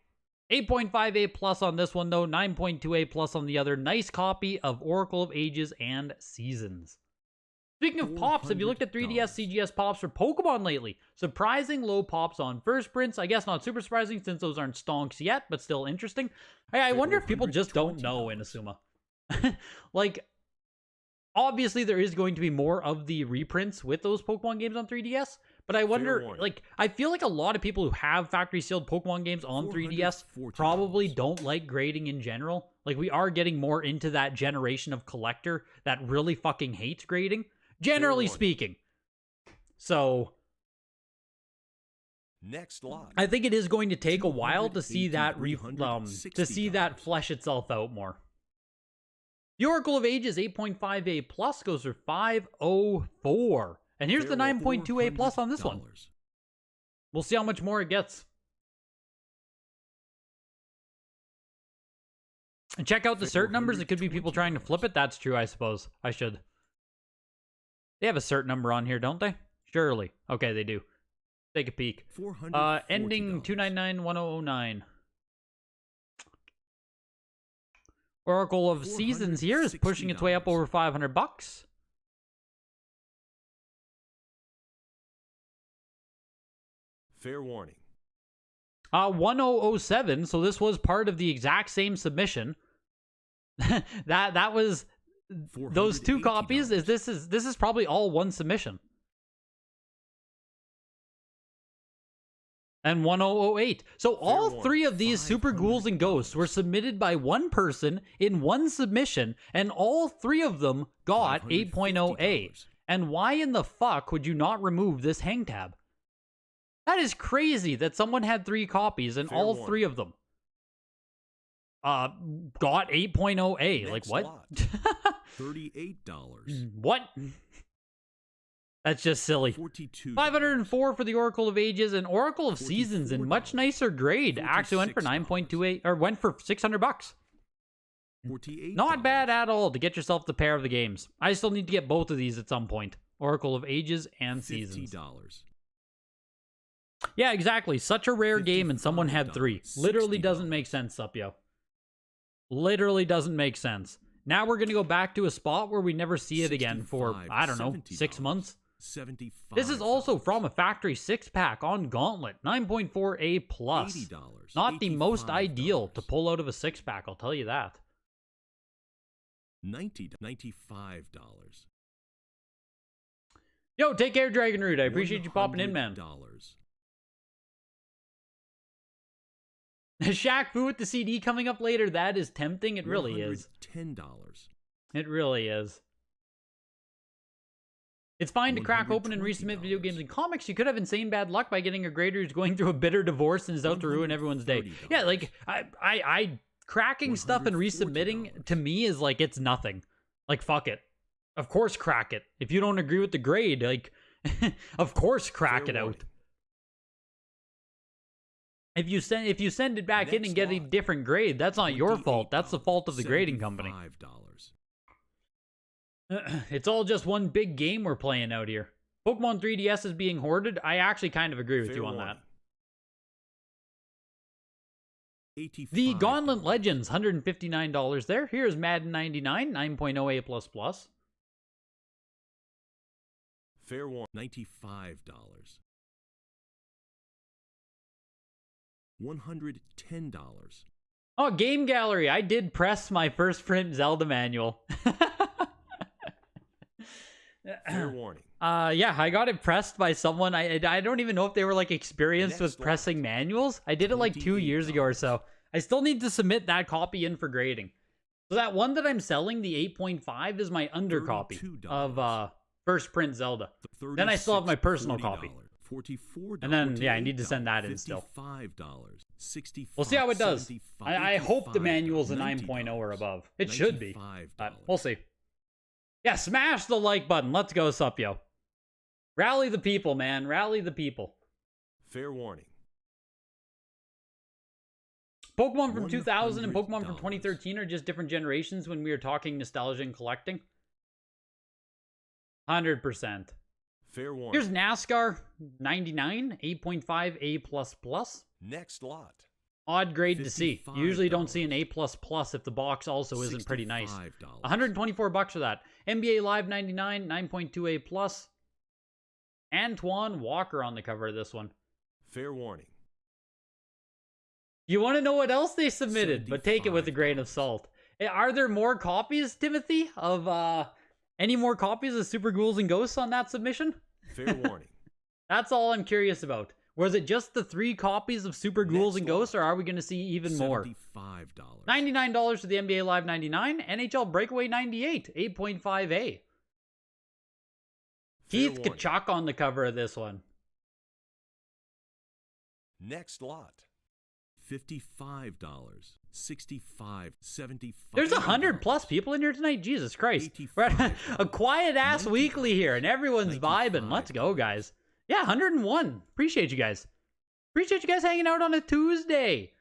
8.5A plus on this one, though. 9.2A plus on the other. Nice copy of Oracle of Ages and Seasons. Speaking of pops, have you looked at 3DS CGS pops for Pokemon lately? Surprising low pops on first prints. I guess not super surprising since those aren't stonks yet, but still interesting. I wonder if people just don't know Inazuma. Like, obviously there is going to be more of the reprints with those Pokemon games on 3DS, but I wonder, like, I feel like a lot of people who have factory sealed Pokemon games on 3DS probably don't like grading in general. Like, we are getting more into that generation of collector that really fucking hates grading. Generally speaking. So, next lot. I think it is going to take a while to see that $360. flesh itself out more. The Oracle of Ages 8.5A plus goes for 504. And here's the 9.2A plus on this one. We'll see how much more it gets. And check out the cert numbers. It could be people trying to flip it. That's true, I suppose. I should. They have a cert number on here, don't they? Surely. Okay, they do. Take a peek. Ending 2991009. Oracle of Seasons here is pushing its way up over 500 bucks. Fair warning. 1007, so this was part of the exact same submission. that was those 2 copies. This is probably all one submission. And 1008. So all 3 of these Super Ghouls and Ghosts were submitted by one person in one submission, and all 3 of them got 8.0A. And why in the fuck would you not remove this hang tab? That is crazy that someone had 3 copies and all 3 of them got 8.0A. Like, what? $38. What? That's just silly. $504 for the Oracle of Ages, and Oracle of Seasons in much nicer grade. Actually went for 9.28, or went for 600 bucks. Not bad at all to get yourself the pair of the games. I still need to get both of these at some point. Oracle of Ages and Seasons. Yeah, exactly. Such a rare game and someone had 3. Literally doesn't make sense, Supyo. Literally doesn't make sense. Now we're going to go back to a spot where we never see it again for, I don't know, 6 months. This is also from a factory 6-pack on Gauntlet, 9.4A plus. Not the most ideal to pull out of a 6-pack, I'll tell you that. $95. Yo, take care, Dragon Root. I appreciate you popping in, man. Shaq Fu with the CD coming up later. That is tempting. It really is. $10. It really is. It's fine to crack open and resubmit video games and comics. You could have insane bad luck by getting a grader who's going through a bitter divorce and is out to ruin everyone's day. Yeah, like, I cracking stuff and resubmitting, to me, is like, it's nothing. Like, fuck it. Of course crack it. If you don't agree with the grade, like, of course crack it out. If you send it back in and get a different grade, that's not your fault. That's the fault of the grading company. It's all just one big game we're playing out here. Pokemon 3DS is being hoarded. I actually kind of agree with you on that. The Gauntlet Legends, $159 there. Here's Madden 99, 9.0A++. Fair warning, $95. $110. Oh, Game Gallery. I did press my first print Zelda manual. Fair warning. Yeah, I got it pressed by someone. I don't even know if they were like experienced with pressing manuals. I did it like 2 years ago or so. I still need to submit that copy in for grading. So that one that I'm selling, the 8.5, is my undercopy of first print Zelda. Then I still have my personal copy. And then, yeah, I need to send that in still. We'll see how it does. I hope the manual's a 9.0 or above. It should be, but we'll see. Yeah, smash the like button. Let's go, Supyo. Rally the people, man. Rally the people. Fair warning. Pokemon from 2000 and Pokemon from 2013 are just different generations when we are talking nostalgia and collecting. 100%. Fair warning. Here's NASCAR 99, 8.5A++. Next lot. Odd grade to see. You usually don't see an A++ if the box also isn't pretty nice. $124 for that. NBA Live 99, 9.2A+. Antoine Walker on the cover of this one. Fair warning. You want to know what else they submitted, but take it with a grain of salt. Are there more copies, Timothy, of any more copies of Super Ghouls and Ghosts on that submission? Fair warning. That's all I'm curious about. Was it just the 3 copies of Super Ghouls and Ghosts, or are we going to see even more? $99 for the NBA Live 99, NHL Breakaway 98, 8.5A. Keith Kachuk on the cover of this one. Next lot. $55, $65, $75. There's 100+ people in here tonight. Jesus Christ. We're at a quiet-ass weekly here, and everyone's vibing. Let's go, guys. Yeah, 101. Appreciate you guys. Appreciate you guys hanging out on a Tuesday.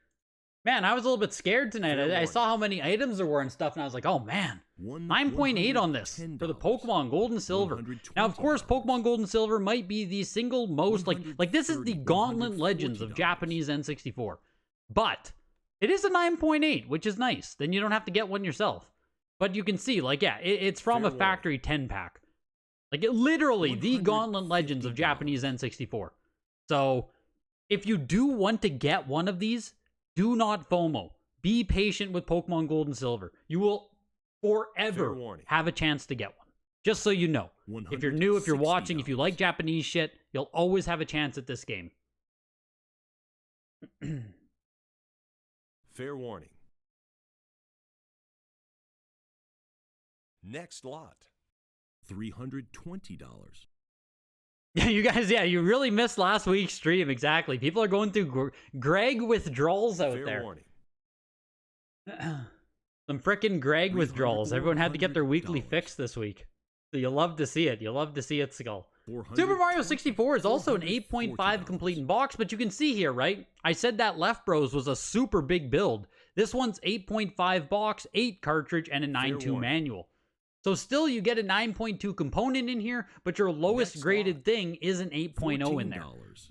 Man, I was a little bit scared tonight. I saw how many items there were and stuff, and I was like, oh, man. 9.8 on this for the Pokemon Gold and Silver. Now, of course, Pokemon Gold and Silver might be the single most, like this is the Gauntlet Legends of Japanese N64. But It is a 9.8, which is nice. Then you don't have to get one yourself. But you can see, like, yeah, it's from a factory 10-pack. Like, literally, the Gauntlet Legends of Japanese N64. So, if you do want to get one of these, do not FOMO. Be patient with Pokemon Gold and Silver. You will forever have a chance to get one. Just so you know. If you're new, if you're watching, if you like Japanese shit, you'll always have a chance at this game. Fair warning. Next lot. $320. Yeah, you guys, yeah, you really missed last week's stream, exactly. People are going through Greg withdrawals out Fair there. Warning. Some frickin' Greg withdrawals. Everyone had to get their weekly fix this week. So you'll love to see it. You'll love to see it, Skull. Super Mario 64 is also an 8.5 complete in box, but you can see here, right? I said that Left Bros was a super big build. This one's 8.5 box, 8 cartridge, and a 9.2 manual. So still you get a 9.2 component in here, but your lowest graded thing is an 8.0 in there.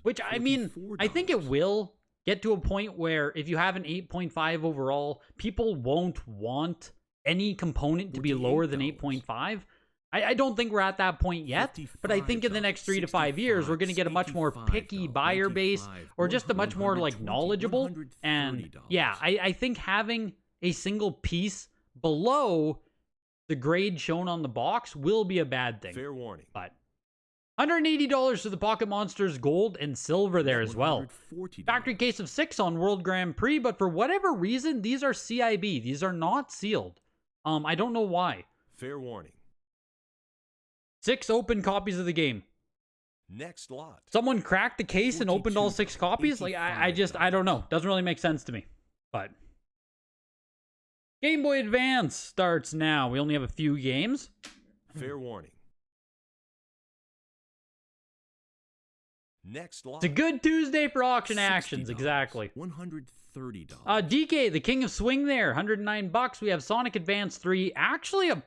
Which, I mean, I think it will get to a point where if you have an 8.5 overall, people won't want any component to be lower than 8.5. I don't think we're at that point yet, but I think in the next 3 to 5 years, we're going to get a much more picky buyer base, or just a much more, like, knowledgeable. And, yeah, I think having a single piece below the grade shown on the box will be a bad thing. Fair warning. But $180 to the Pocket Monsters Gold and Silver there as well. Factory case of 6 on World Grand Prix, but for whatever reason, these are CIB. These are not sealed. I don't know why. Fair warning. 6 open copies of the game. Next lot. Someone cracked the case and opened all 6 copies? Like, I don't know. Doesn't really make sense to me. But Game Boy Advance starts now. We only have a few games. Fair warning. Next lot. It's a good Tuesday for auction actions, exactly. $130. DK, the King of Swing there, $109. We have Sonic Advance 3. Actually, a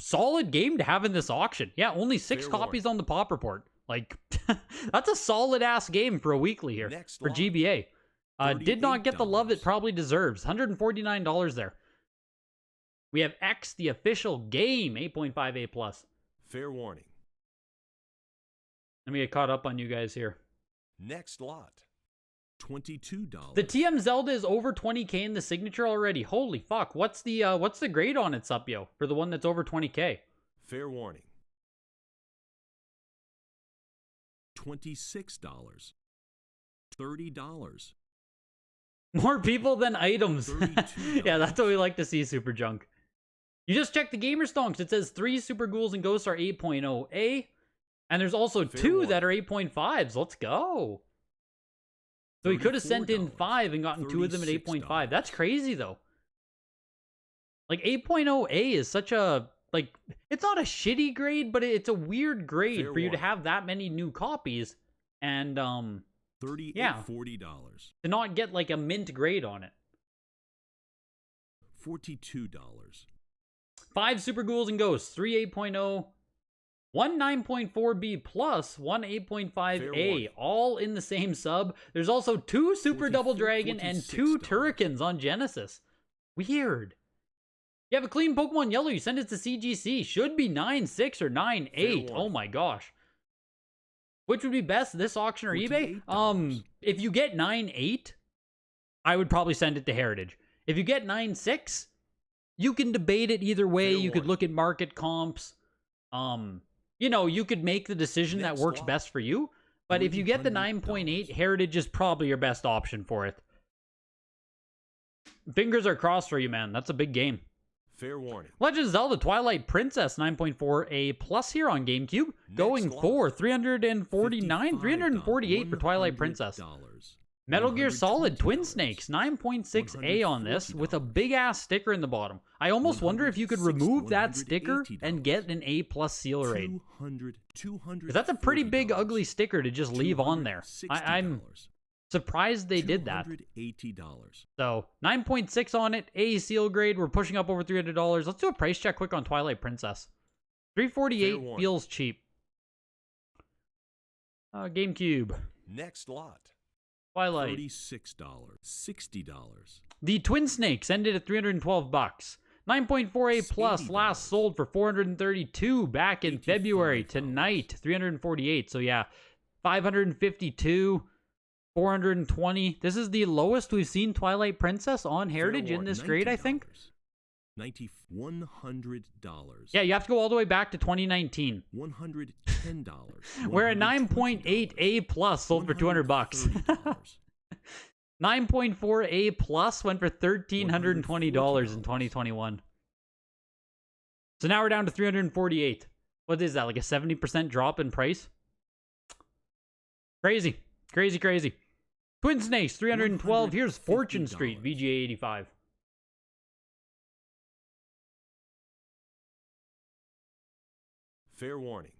solid game to have in this auction. Yeah, only 6 copies on the Pop Report. Like, that's a solid ass game for a weekly here for GBA. Did not get the love it probably deserves. $149 there. We have X, the official game, 8.5 A+. Fair warning. Let me get caught up on you guys here. Next lot. $22. The TM Zelda is over 20k in the signature already. Holy fuck. What's the grade on it, Supyo, for the one that's over 20k? Fair warning. $26. $30. More people than items. Yeah, that's what we like to see, Super Junk. You just check the Gamer Stonks. It says 3 Super Ghouls and Ghosts are 8.0 A. And there's also 2 that are 8.5s. Let's go. So he could have sent in 5 and gotten 2 of them at 8.5. That's crazy, though. Like, 8.0 A is such a, like, it's not a shitty grade, but it's a weird grade for you to have that many new copies. And, yeah, $40. to not get, like, a mint grade on it. $42. 5 Super Ghouls and Ghosts, 3 8.0, 1 9.4B plus, 1 8.5A, all in the same sub. There's also 2 Super Double Dragon and 2 Turrikins on Genesis. Weird. You have a clean Pokemon Yellow, you send it to CGC. Should be 9.6 or 9.8. Oh my gosh. Which would be best, this auction or eBay? If you get 9.8, I would probably send it to Heritage. If you get 9.6, you can debate it either way. You could look at market comps. You know, you could make the decision that works best for you. But if you get the 9.8, Heritage is probably your best option for it. Fingers are crossed for you, man. That's a big game. Fair warning. Legend of Zelda Twilight Princess 9.4 A plus here on GameCube. Going for $349, $348 for Twilight Princess. Metal Gear Solid Twin Snakes 9.6 A on this with a big ass sticker in the bottom. I almost wonder if you could remove that sticker and get an A plus seal rate. Because that's a pretty big ugly sticker to just leave on there. I'm surprised they did that. So 9.6 on it, A seal grade. We're pushing up over $300. Let's do a price check quick on Twilight Princess. $348 feels cheap. GameCube. Next lot. Twilight. $36. $60. The Twin Snakes ended at $312. 9.4A Plus last sold for $432 back in February. Tonight, $348. So yeah, $552, $420. This is the lowest we've seen Twilight Princess on Heritage in this grade, I think. $100. Yeah, you have to go all the way back to 2019. $110. Where a 9.8A Plus sold for $200. 9.4A Plus went for $1,320 in 2021. So now we're down to $348. What is that, like a 70% drop in price? Crazy. Crazy, crazy. Twin Snakes, $312. Here's Fortune Street, VGA 85. Fair warning.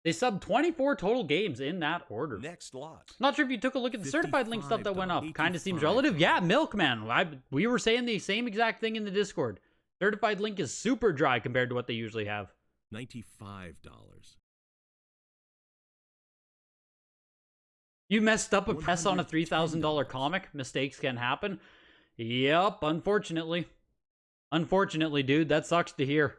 They subbed 24 total games in that order. Next lot. Not sure if you took a look at the certified link stuff that went up. Kind of seems relative. Yeah, Milkman. We were saying the same exact thing in the Discord. Certified link is super dry compared to what they usually have. $95. You messed up a press on a $3,000 comic. Mistakes can happen. Yep, unfortunately. Unfortunately, dude. That sucks to hear.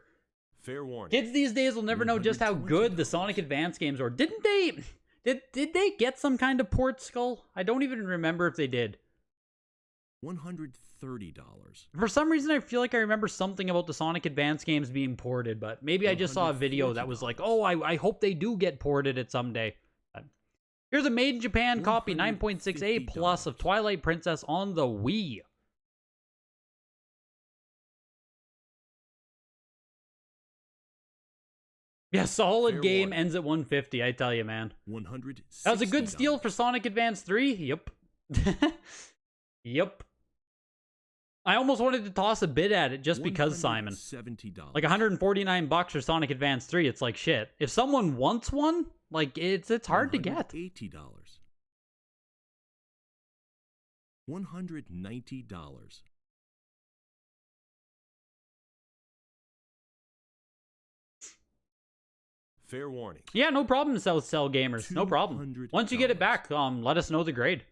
Fair warning. Kids these days will never know just how good the Sonic Advance games were. Didn't they? Did they get some kind of port, Skull? I don't even remember if they did. $130. For some reason, I feel like I remember something about the Sonic Advance games being ported, but maybe I just saw a video that was like, oh, I hope they do get ported at someday. Here's a Made in Japan copy, 9.6A Plus of Twilight Princess on the Wii. Yeah, solid game ends at 150, I tell you, man. $160. That was a good steal for Sonic Advance 3. Yep. Yep. I almost wanted to toss a bid at it just because, Simon. $70. Like $149 for Sonic Advance 3. It's like shit. If someone wants one, like it's hard to get. $80. $190. Fair warning. Yeah, no problem, Cell Gamers. No problem. Once you get it back, let us know the grade.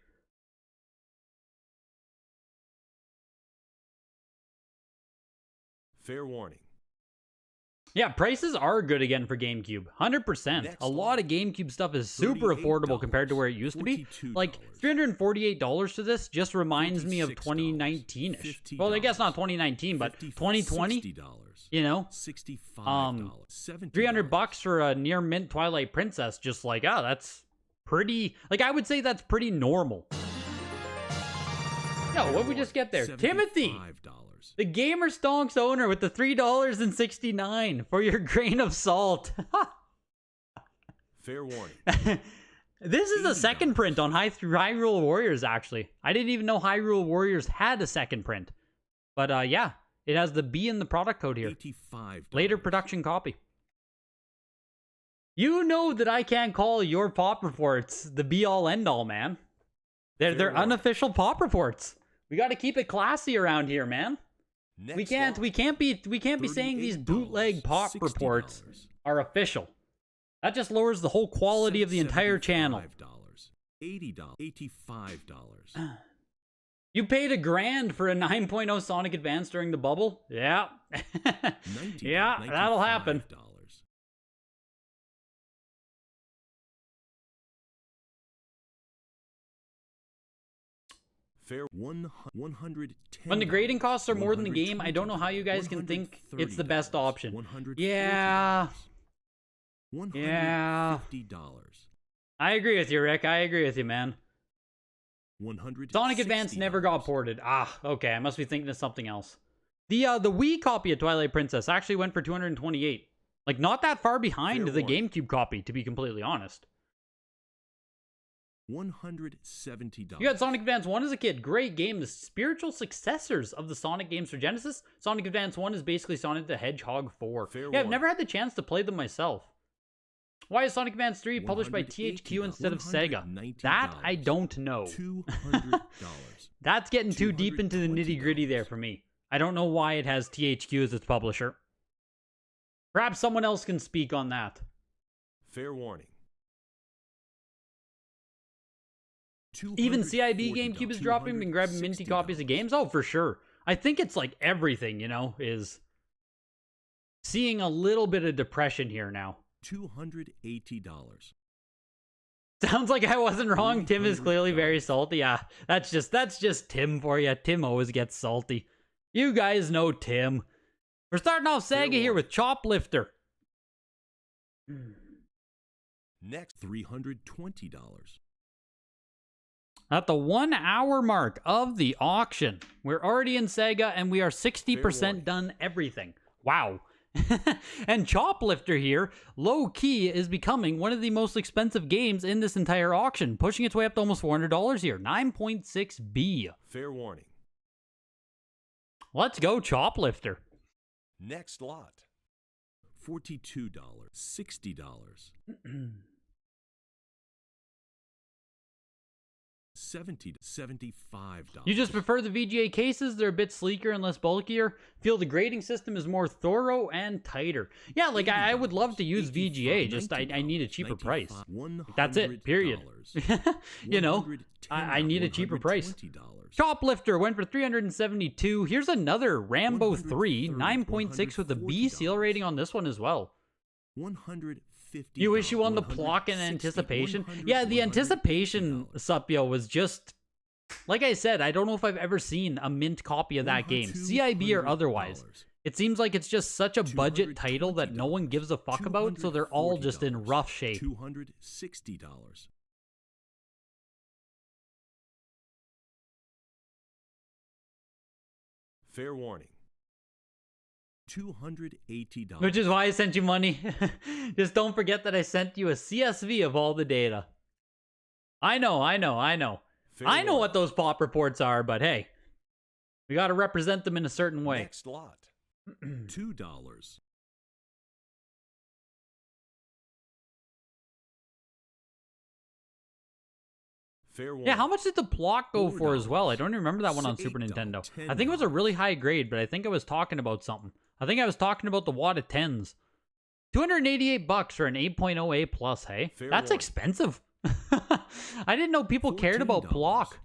Fair warning. Yeah, prices are good again for GameCube. 100%. A lot of GameCube stuff is super affordable compared to where it used to be. Like, $348 for this just reminds me of 2019-ish. Well, I guess not 2019, but 2020. You know? $65. $300 for a near mint Twilight Princess. Just like, oh, that's pretty... Like, I would say that's pretty normal. Yo, what did we just get there? Timothy! The Gamer Stonks owner with the $3.69 for your grain of salt. Fair warning. This is a second print on Hyrule Warriors, actually. I didn't even know Hyrule Warriors had a second print. But yeah, it has the B in the product code here. $85. Later production copy. You know that I can't call your pop reports the be-all end-all, man. They're unofficial pop reports. We got to keep it classy around here, man. We can't be saying these bootleg pop reports are official. That just lowers the whole quality of the entire channel. $80. $85. You paid $1,000 for a 9.0 Sonic Advance during the bubble? Yeah. Yeah, that'll happen. Fair $110. When the grading costs are more than the game, I don't know how you guys can think it's the best option. Yeah. Yeah. I agree with you, Rick. I agree with you, man. Sonic Advance never got ported. Ah, okay. I must be thinking of something else. The Wii copy of Twilight Princess actually went for $228. Like, not that far behind the GameCube copy, to be completely honest. $170. You had Sonic Advance 1 as a kid. Great game. The spiritual successors of the Sonic games for Genesis. Sonic Advance 1 is basically Sonic the Hedgehog 4. Yeah, I've never had the chance to play them myself. Why is Sonic Advance 3 published by THQ instead of Sega? That I don't know. $200. That's getting too deep into the nitty-gritty there for me. I don't know why it has THQ as its publisher. Perhaps someone else can speak on that. Fair warning. Even CIB GameCube is dropping and grabbing minty copies of games. Oh, for sure. I think it's like everything, you know, is seeing a little bit of depression here now. $280. Sounds like I wasn't wrong. Tim is clearly very salty. Yeah, that's just Tim for you. Tim always gets salty. You guys know Tim. We're starting off Sega here with Choplifter. Next, $320. At the 1 hour mark of the auction, we're already in Sega and we are 60% done everything. Wow. And Choplifter here, low key, is becoming one of the most expensive games in this entire auction, pushing its way up to almost $400 here. 9.6B. Fair warning. Let's go, Choplifter. Next lot. $42. $60. $75. You just prefer the VGA cases? They're a bit sleeker and less bulkier. Feel the grading system is more thorough and tighter. Yeah, like I would love to use VGA, just I need a cheaper price. That's it, period. You know, I need a cheaper price. Choplifter went for $372. Here's another Rambo 3, 9.6 with a B seal rating on this one as well. You wish you won the Plock in anticipation? Yeah, the anticipation, Supio, was just... Like I said, I don't know if I've ever seen a mint copy of that game, CIB or otherwise. It seems like it's just such a budget title that no one gives a fuck about, so they're all just in rough shape. $260. Fair warning. $280. Which is why I sent you money. Just don't forget that I sent you a CSV of all the data. I know. Fair I know what those pop reports are, but hey, we got to represent them in a certain way. Next lot. $2. Fair warning. Yeah, how much did the Plock go for as well? I don't even remember that one on Super Nintendo. I think it was a really high grade, but I think I was talking about something. I think I was talking about the Wada 10s. $288 for an 8.0 A+, hey? That's expensive. I didn't know people cared about Plock.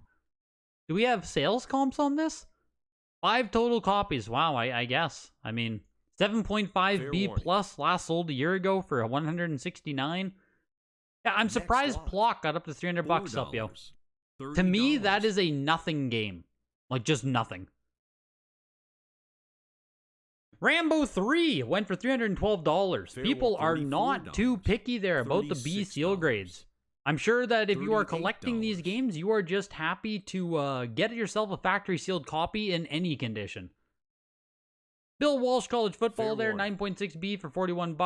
Do we have sales comps on this? 5 total copies. Wow, I guess. I mean, 7.5 B plus last sold a year ago for a 169. Yeah, I'm surprised Plock got up to $300 up, yo. To me, that is a nothing game. Like, just nothing. Rambo 3 went for $312. People are not too picky there about the B seal grades. I'm sure that if you are collecting these games, you are just happy to get yourself a factory sealed copy in any condition. Bill Walsh College Football there, 9.6B for $41.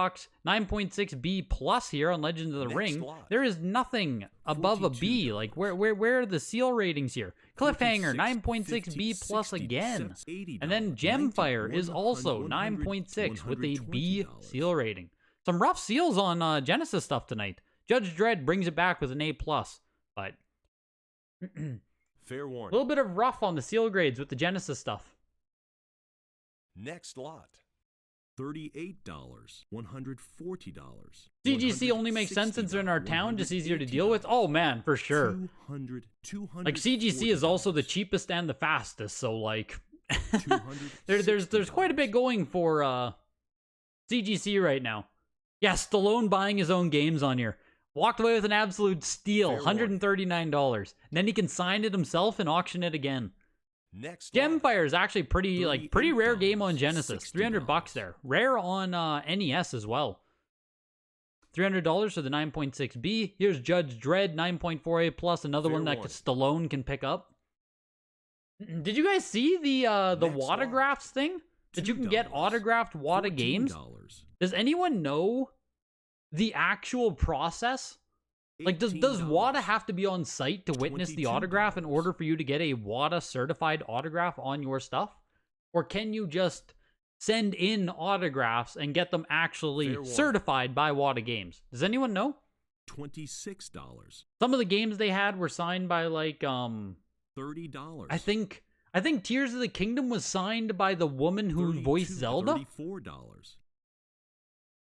9.6B plus here on Legends of the Ring. There is nothing above a B. Like, where are the seal ratings here? Cliffhanger, 9.6B plus again. And then Gemfire is also 9.6 with a B seal rating. Some rough seals on Genesis stuff tonight. Judge Dredd brings it back with an A+, but fair warning. A little bit of rough on the seal grades with the Genesis stuff. Next lot. $38. $140. CGC only makes sense since they're in our town, just easier to deal with. Oh man, for sure. Like CGC is also the cheapest and the fastest, so like there's quite a bit going for CGC right now. Yeah, Stallone buying his own games on here. Walked away with an absolute steal, $139. Then he can sign it himself and auction it again. Next, Gemfire is actually pretty rare game on Genesis. $300 there. Rare on NES as well. $300 for the 9.6B. Here's Judge Dredd, 9.4A plus, another one that Stallone can pick up. Did you guys see the Wadagraphs thing? That you can get autographed Wada games? Does anyone know the actual process? Like, does WADA have to be on site to witness the autograph in order for you to get a WADA certified autograph on your stuff? Or can you just send in autographs and get them actually certified by WADA Games? Does anyone know? $26. Some of the games they had were signed by like $30. I think Tears of the Kingdom was signed by the woman who voiced Zelda. $34.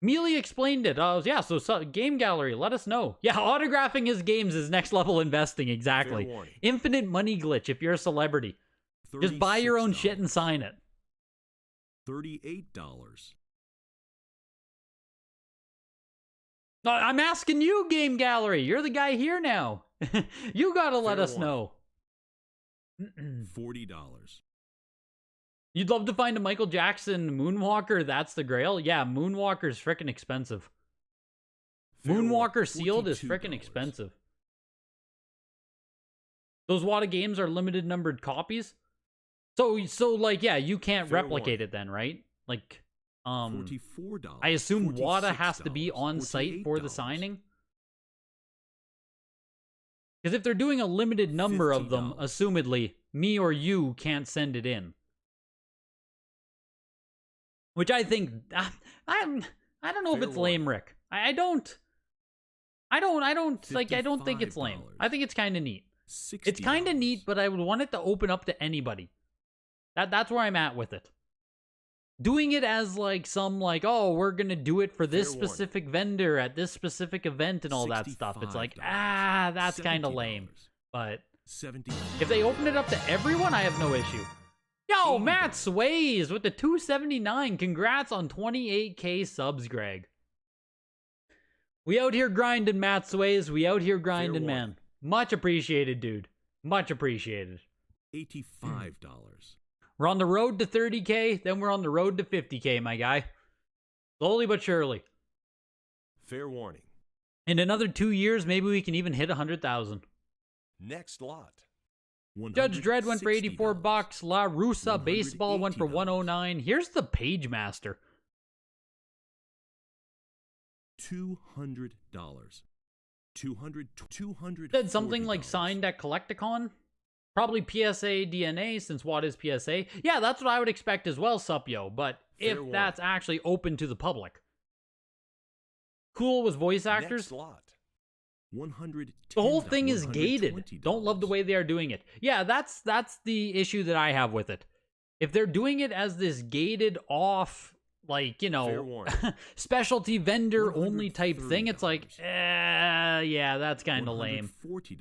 Mealy explained it. Yeah, so Game Gallery, let us know. Yeah, autographing his games is next level investing, exactly. Infinite money glitch if you're a celebrity. Just buy your own shit and sign it. $38. I'm asking you, Game Gallery. You're the guy here now. You gotta let us know. $40. You'd love to find a Michael Jackson Moonwalker. That's the grail. Yeah, Moonwalker's freaking expensive. Moonwalker sealed is freaking expensive. Those WATA games are limited numbered copies. So like, yeah, you can't replicate it then, right? Like, $44. I assume WATA has to be on site for the signing. Because if they're doing a limited number of them, assumedly, me or you can't send it in. Which I think, I don't know if it's lame, Rick. I don't think it's lame. I think it's kind of neat. It's kind of neat, but I would want it to open up to anybody. That's where I'm at with it. Doing it as like some like, oh, we're gonna do it for this specific vendor at this specific event and all that stuff. It's like, that's kind of lame. But if they open it up to everyone, I have no issue. Yo, Matt Sways with the 279. Congrats on 28K subs, Greg. We out here grinding, Matt Sways. We out here grinding, man. Much appreciated, dude. Much appreciated. $85. We're on the road to 30K, then we're on the road to 50K, my guy. Slowly but surely. Fair warning. In another 2 years, maybe we can even hit 100,000. Next lot. Judge Dredd went for $84. La Russa Baseball went for 109. Here's the Page Master. $200. $200. Said something like signed at Collecticon. Probably PSA DNA, since what is PSA? Yeah, that's what I would expect as well, Supyo. But if that's actually open to the public. Cool with voice actors. $110. The whole thing is gated. Don't love the way they are doing it. Yeah, that's the issue that I have with it. If they're doing it as this gated off, like, you know, specialty vendor only type thing, it's like, yeah, that's kind of lame. $40.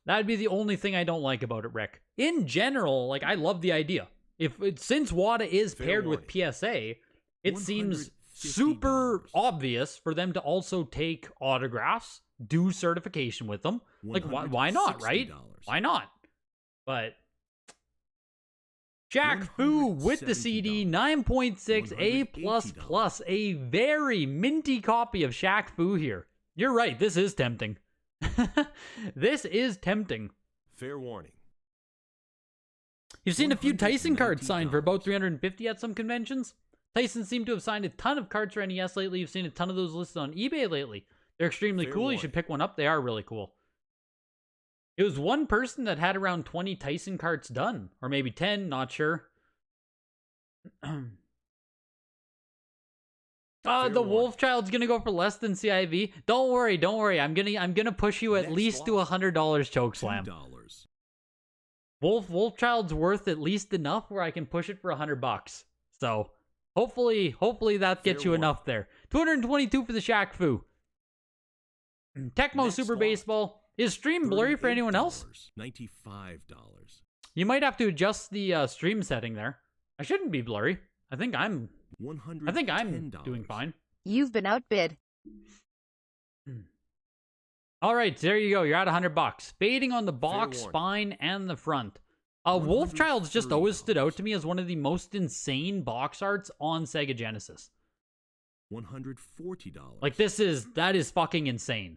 That'd be the only thing I don't like about it, Rick. In general, like, I love the idea. Since WATA is paired with PSA, it seems super obvious for them to also take autographs, do certification with them. Like, why not, right? Why not? But Shaq Fu with the CD, 9.6 A++, a very minty copy of Shaq Fu here. You're right, this is tempting. This is tempting. Fair warning. You've seen a few Tyson cards signed for about 350 at some conventions. Tyson seemed to have signed a ton of cards for NES lately. You've seen a ton of those listed on eBay lately. They're extremely cool. You should pick one up. They are really cool. It was one person that had around 20 Tyson cards done. Or maybe 10, not sure. The Wolf Child's gonna go for less than CIV. Don't worry. I'm gonna push you at least to $100, Chokeslam. Wolf Child's worth at least enough where I can push it for $100. So hopefully that gets you enough there. 222 for the Shaq Fu. Tecmo Super Baseball. Is stream blurry for anyone else? $95. You might have to adjust the stream setting there. I shouldn't be blurry. I think I'm doing fine. You've been outbid. All right, there you go. You're at $100. Fading on the box, spine, and the front. Wolf Child's just always stood out to me as one of the most insane box arts on Sega Genesis. $140. Like, that is fucking insane.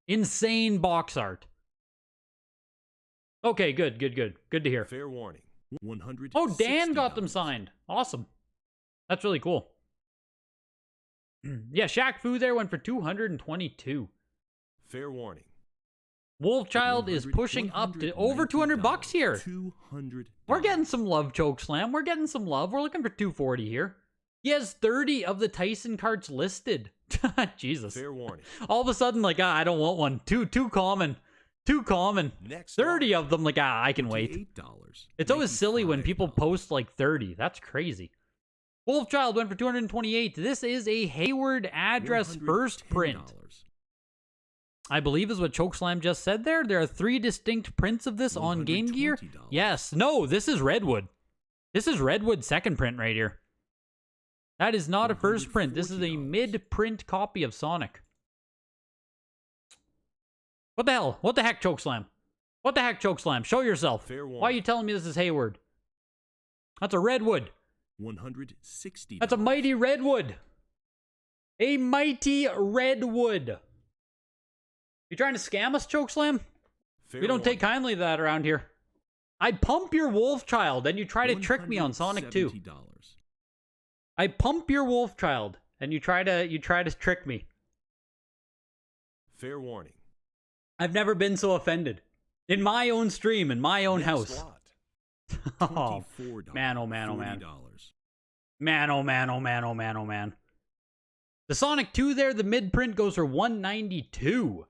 Insane box art. Okay, good. Good to hear. Fair warning. $160. Oh, Dan got them signed. Awesome. That's really cool. Yeah, Shaq Fu there went for 222. Fair warning. Wolfchild is pushing up to over $200 here. $200. We're getting some love, Chokeslam. We're getting some love. We're looking for 240 here. He has 30 of the Tyson cards listed. Jesus. Fair warning. All of a sudden, like, I don't want one. Too common. Too common. Next 30 of them, like, I can wait. $8. It's always silly when people post like 30. That's crazy. Wolfchild went for 228. This is a Hayward address first print. I believe is what Chokeslam just said there. There are 3 distinct prints of this on Game Gear. Yes. No, this is Redwood. This is Redwood second print right here. That is not a first print. This is a mid-print copy of Sonic. What the hell? What the heck, Chokeslam? What the heck, Chokeslam? Show yourself. Why are you telling me this is Hayward? That's a Redwood. $160. That's a mighty Redwood. A mighty Redwood. You trying to scam us, Chokeslam? We don't take kindly to that around here. I pump your Wolfchild, and you try to trick me on Sonic 2. I pump your Wolfchild, and you try to trick me. Fair warning. I've never been so offended. In my own stream, in my own house. Oh, man, oh man, oh man. Man, oh man, oh man, oh man, oh man. The Sonic 2 there, the mid-print goes for $192.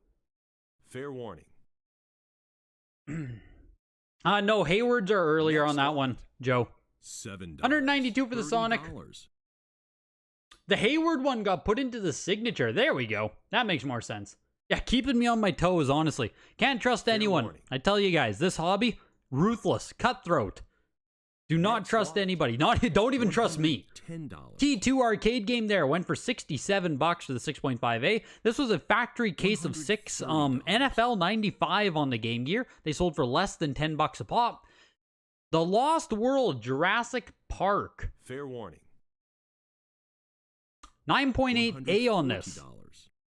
Fair warning. No, Haywards are earlier on that one, Joe. $7. $192 for the Sonic. The Hayward one got put into the signature. There we go. That makes more sense. Yeah, keeping me on my toes, honestly. Can't trust anyone. Warning. I tell you guys, this hobby, ruthless, cutthroat. Do not trust anybody. Don't even trust me. T2 arcade game there went for $67 for the 6.5A. This was a factory case of 6 NFL 95 on the Game Gear. They sold for less than $10 a pop. The Lost World Jurassic Park. Fair warning. 9.8A on this.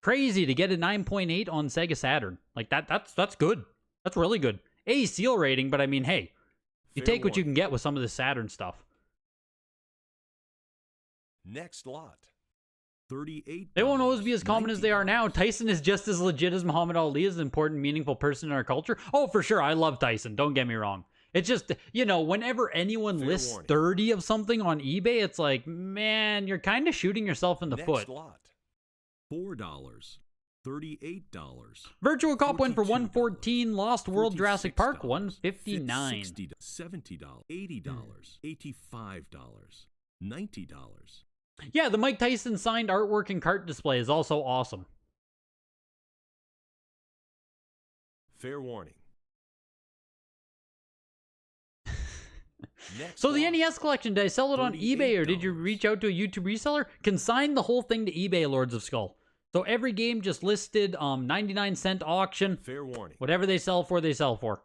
Crazy to get a 9.8 on Sega Saturn. Like that's good. That's really good. A seal rating, but I mean, hey, you take what you can get with some of the Saturn stuff. Next lot. $38. They won't always be as common as they are now. Tyson is just as legit as Muhammad Ali is an important, meaningful person in our culture. Oh, for sure. I love Tyson. Don't get me wrong. It's just, you know, whenever anyone lists 30 of something on eBay, it's like, man, you're kind of shooting yourself in the foot. Lot. $4. $38. Virtual Cop went for $114. Lost World Jurassic Park $159. $70. $80. $85. $90. Yeah, the Mike Tyson signed artwork and cart display is also awesome. Fair warning. So the NES collection, did I sell it on eBay or did you reach out to a YouTube reseller? Consign the whole thing to eBay, Lords of Skull. So every game just listed 99-cent auction. Fair warning. Whatever they sell for, they sell for.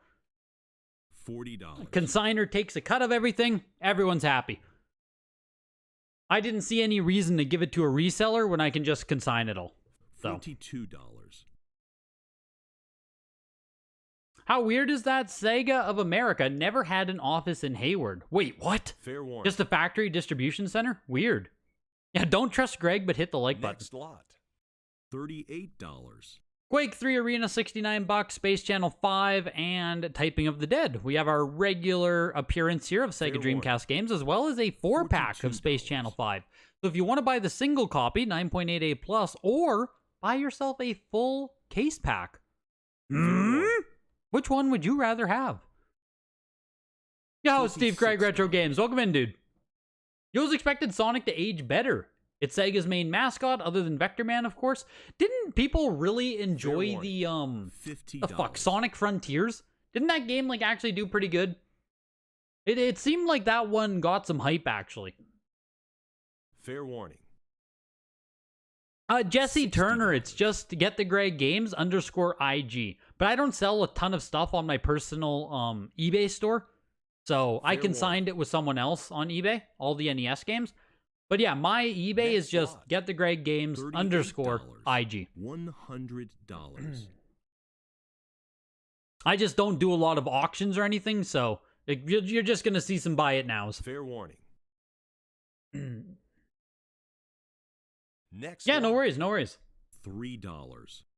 $40. Consigner takes a cut of everything. Everyone's happy. I didn't see any reason to give it to a reseller when I can just consign it all. So. $42. How weird is that? Sega of America never had an office in Hayward. Wait, what? Fair warning. Just a factory distribution center? Weird. Yeah, don't trust Greg, but hit the like button. Next lot. $38. Quake 3 Arena, $69. Space Channel 5, and Typing of the Dead. We have our regular appearance here of Sega Dreamcast games, as well as a 4-pack of Space Channel 5. So if you want to buy the single copy, 9.8A plus, or buy yourself a full case pack. Which one would you rather have? Yo, Steve Craig Retro Games. Welcome in, dude. You always expected Sonic to age better. It's Sega's main mascot, other than Vector Man, of course. Didn't people really enjoy the Sonic Frontiers? Didn't that game like actually do pretty good? It seemed like that one got some hype actually. Fair warning. Jesse Turner, it's just Get the Greg Games _IG. But I don't sell a ton of stuff on my personal eBay store. So I consigned it with someone else on eBay, all the NES games. But yeah, my eBay is just Get the Greg Games _IG. $100. I just don't do a lot of auctions or anything, so you're just going to see some buy it nows. Fair warning. Next yeah, no worries, no worries. $3,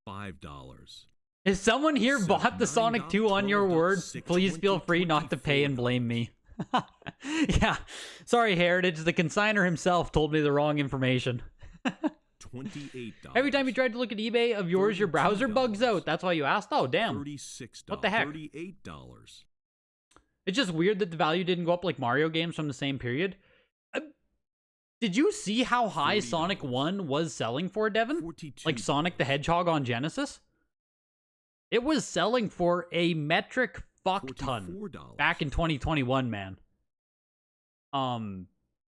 $5. If someone here bought the Sonic 2 on your word, please feel free not to pay and blame me. Yeah, sorry Heritage, the consigner himself told me the wrong information. $28. Every time you tried to look at eBay of yours, your browser bugs out. That's why you asked? Oh, damn. $36. What the heck? $38. It's just weird that the value didn't go up like Mario games from the same period. did you see how high Sonic 1 was selling for, Devin? Like Sonic the Hedgehog on Genesis? It was selling for a metric fuck ton back in 2021, man.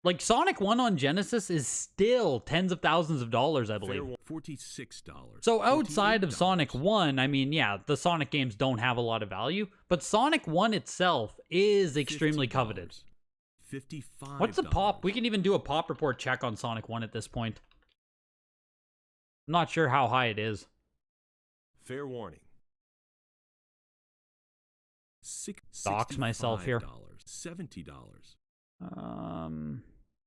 Like Sonic 1 on Genesis is still tens of thousands of dollars, I believe. $46. So outside of Sonic 1, I mean, yeah, the Sonic games don't have a lot of value, but Sonic 1 itself is extremely coveted. $55. What's the pop? We can even do a pop report check on Sonic 1 at this point. I'm not sure how high it is. Fair warning. Dox myself here. $70.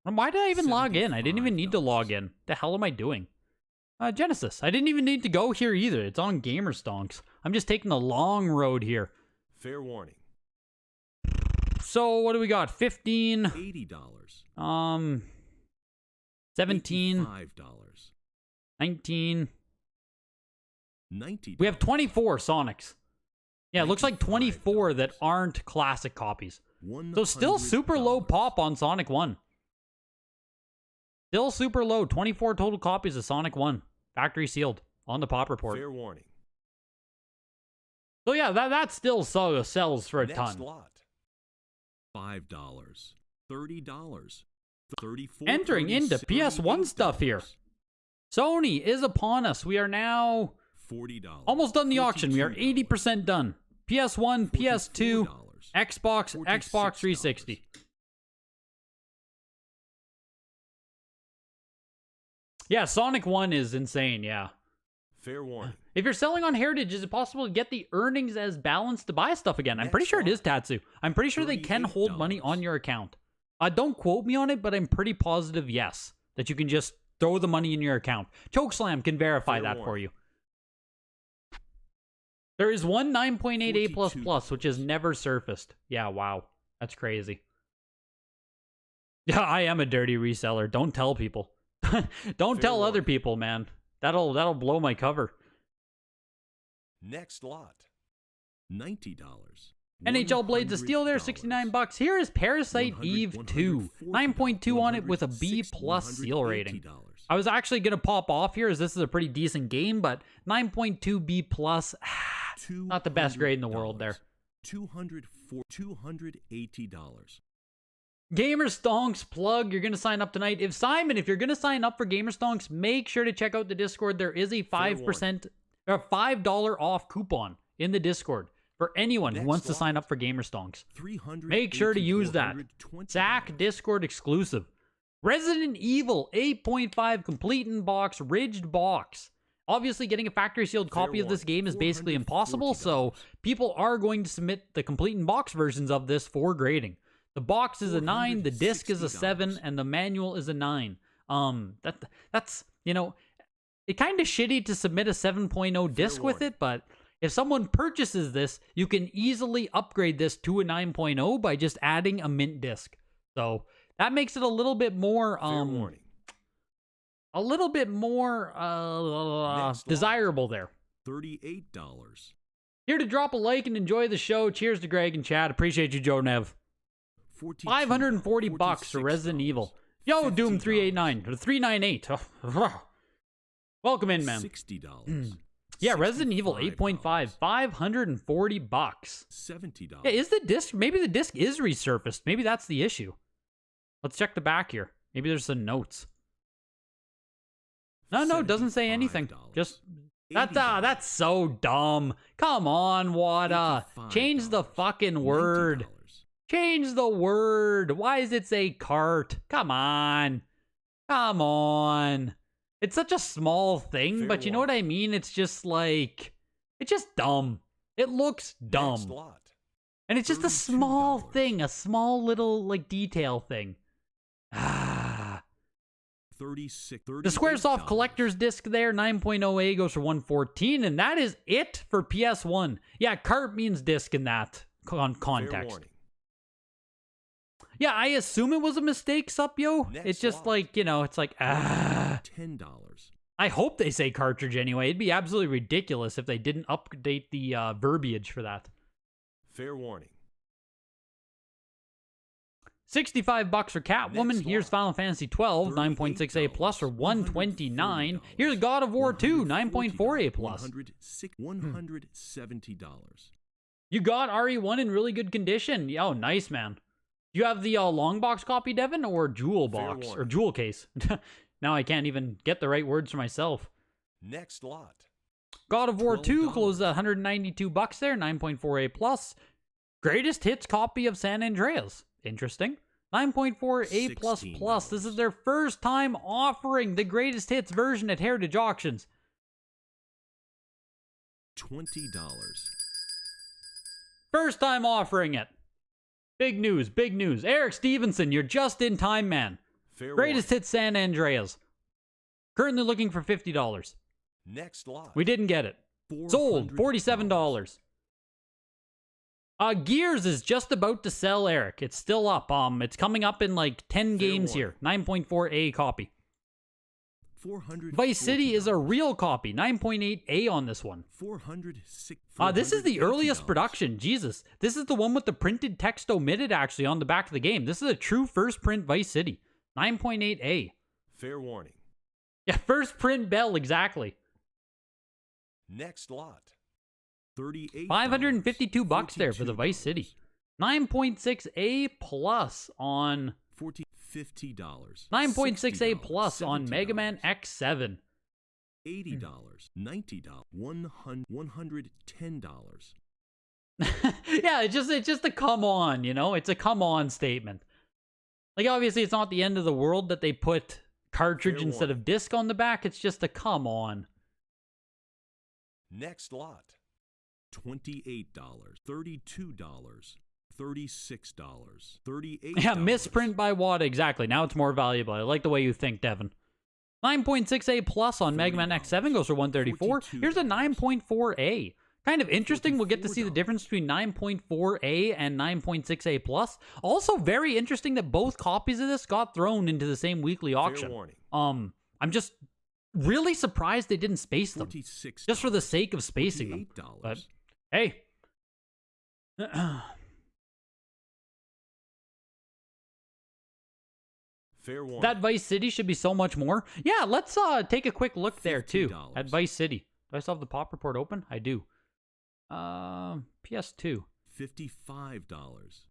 Why did I even log in? I didn't even need to log in. The hell am I doing? Genesis. I didn't even need to go here either. It's on Gamerstonks. I'm just taking the long road here. Fair warning. So what do we got? 15. $80. 17. $5. 19. $90. We have 24 Sonics. Yeah, it looks like 24 that aren't classic copies. So still super low pop on Sonic 1. Still super low. 24 total copies of Sonic 1. Factory sealed on the pop report. Fair warning. So yeah, that still sells for a ton. Lot. $5. $30. $34. Entering into PS1 stuff here. Sony is upon us. We are now $40. almost done the auction. We are 80% done. PS1, PS2, Xbox, Xbox 360. Yeah, Sonic 1 is insane, yeah. Fair warning. If you're selling on Heritage, is it possible to get the earnings as balance to buy stuff again? I'm pretty sure it is, Tatsu. I'm pretty sure they can hold money on your account. Don't quote me on it, but I'm pretty positive, yes, that you can just throw the money in your account. Chokeslam can verify that for you. There is one 9.8A++, which has never surfaced. Yeah, wow. That's crazy. Yeah, I am a dirty reseller. Don't tell people. Don't tell other people, man. That'll blow my cover. Next lot. $90. NHL Blades of Steel there, $69. Here is Parasite Eve 2. 9.2 on it with a B+ seal rating. I was actually going to pop off here as this is a pretty decent game, but 9.2 B+, not the best grade in the world there. $280. Gamerstonks plug, you're going to sign up tonight. If you're going to sign up for Gamerstonks, make sure to check out the Discord. There is a 5% or $5 off coupon in the Discord for anyone who wants to sign up for Gamerstonks. Make sure to use that. Zach Discord exclusive. Resident Evil 8.5 complete in box, ridged box. Obviously, getting a factory sealed copy of this game is basically impossible, so people are going to submit the complete in box versions of this for grading. The box is a 9, the disc is a 7, and the manual is a 9. That's, you know, it's kind of shitty to submit a 7.0 disc with it, but if someone purchases this, you can easily upgrade this to a 9.0 by just adding a mint disc. So that makes it a little bit more, desirable there. $38. Here to drop a like and enjoy the show. Cheers to Greg and Chad. Appreciate you, Joe Nev. $540 for Resident Evil. Yo, Doom 389 or 398. Welcome in, man. $60. Yeah, Resident Evil 8.5, $540. $70. Yeah, is the disc? Maybe the disc is resurfaced. Maybe that's the issue. Let's check the back here. Maybe there's some notes. No, it doesn't say anything. Just that's so dumb. Come on, Wada. Change the fucking word. Change the word. Why does it say cart? Come on. Come on. It's such a small thing, but you know what I mean? It's just like, it's just dumb. It looks dumb. And it's just a small thing, a small little, like, detail thing. The Squaresoft Collector's Disc there, 9.0A goes for 114, and that is it for PS1. Yeah, cart means disc in that context. Yeah, I assume it was a mistake, Supyo. It's just like, you know, it's like, $10. I hope they say cartridge anyway. It'd be absolutely ridiculous if they didn't update the verbiage for that. Fair warning. $65 for Catwoman. Here's Final Fantasy 12, 9.6A plus for $129. Here's God of War 2, 9.4A plus. $170. You got RE1 in really good condition. Oh, nice, man. You have the long box copy, Devin, or jewel box or jewel case? Now I can't even get the right words for myself. Next lot. God of War 2 closed at $192 there, 9.4A plus. Greatest hits copy of San Andreas. Interesting. 9.4A plus plus. This is their first time offering the greatest hits version at Heritage Auctions. $20. First time offering it. Big news, big news. Eric Stevenson, you're just in time, man. Greatest hits San Andreas. Currently looking for $50. Next lot. We didn't get it. Sold, $47. Gears is just about to sell, Eric. It's still up. It's coming up in like 10 games here. 9.4A copy. Vice City is a real copy. 9.8A on this one. This is the earliest production. Jesus. This is the one with the printed text omitted actually on the back of the game. This is a true first print Vice City. 9.8A. Fair warning. Yeah, first print Bell, exactly. Next lot. $38. $552 there for the Vice City. 9.6A plus on $50. 9.6A plus on Mega Man X7. $80. $90. $110. Yeah, it's just a come on, you know? It's a come on statement. Like, obviously, it's not the end of the world that they put cartridge instead of disc on the back. It's just a come on. Next lot. $28, $32, $36, $38. Yeah, misprint by Wada, exactly. Now it's more valuable. I like the way you think, Devin. 9.6A plus on Mega Man X7 goes for $134. Here's a 9.4A. Kind of interesting. We'll get to see the difference between 9.4A and 9.6A plus. Also very interesting that both copies of this got thrown into the same weekly auction. I'm just really surprised they didn't space them. Just for the sake of spacing them. But hey. That Vice City should be so much more. Yeah, let's take a quick look there too at Vice City. Do I still have the pop report open? I do. PS2. $55.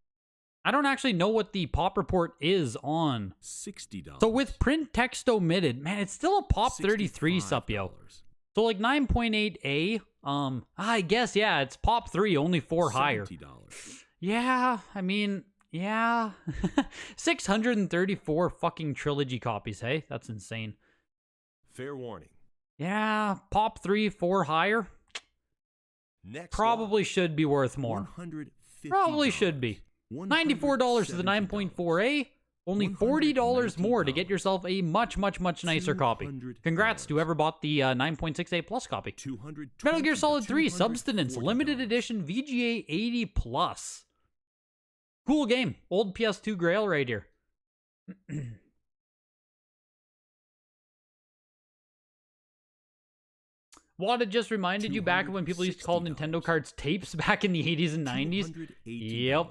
I don't actually know what the pop report is on. $60. So with print text omitted, man, it's still a pop 33 sup, yo. So like 9.8A, I guess, yeah, it's pop 3, only 4 higher. $70. Yeah, I mean, yeah. 634 fucking trilogy copies, hey? That's insane. Fair warning. Yeah, pop 3, 4 higher. Next probably should be worth more. Probably should be. $94 to the 9.4A. Only $40 more to get yourself a much, much, much nicer copy. Congrats to whoever bought the 9.6A plus copy. Metal Gear Solid 3 Substance Limited Edition VGA 80 plus. Cool game. Old PS2 Grail right here. Wada just reminded you back when people used to call Nintendo cards tapes back in the 80s and 90s. Yep.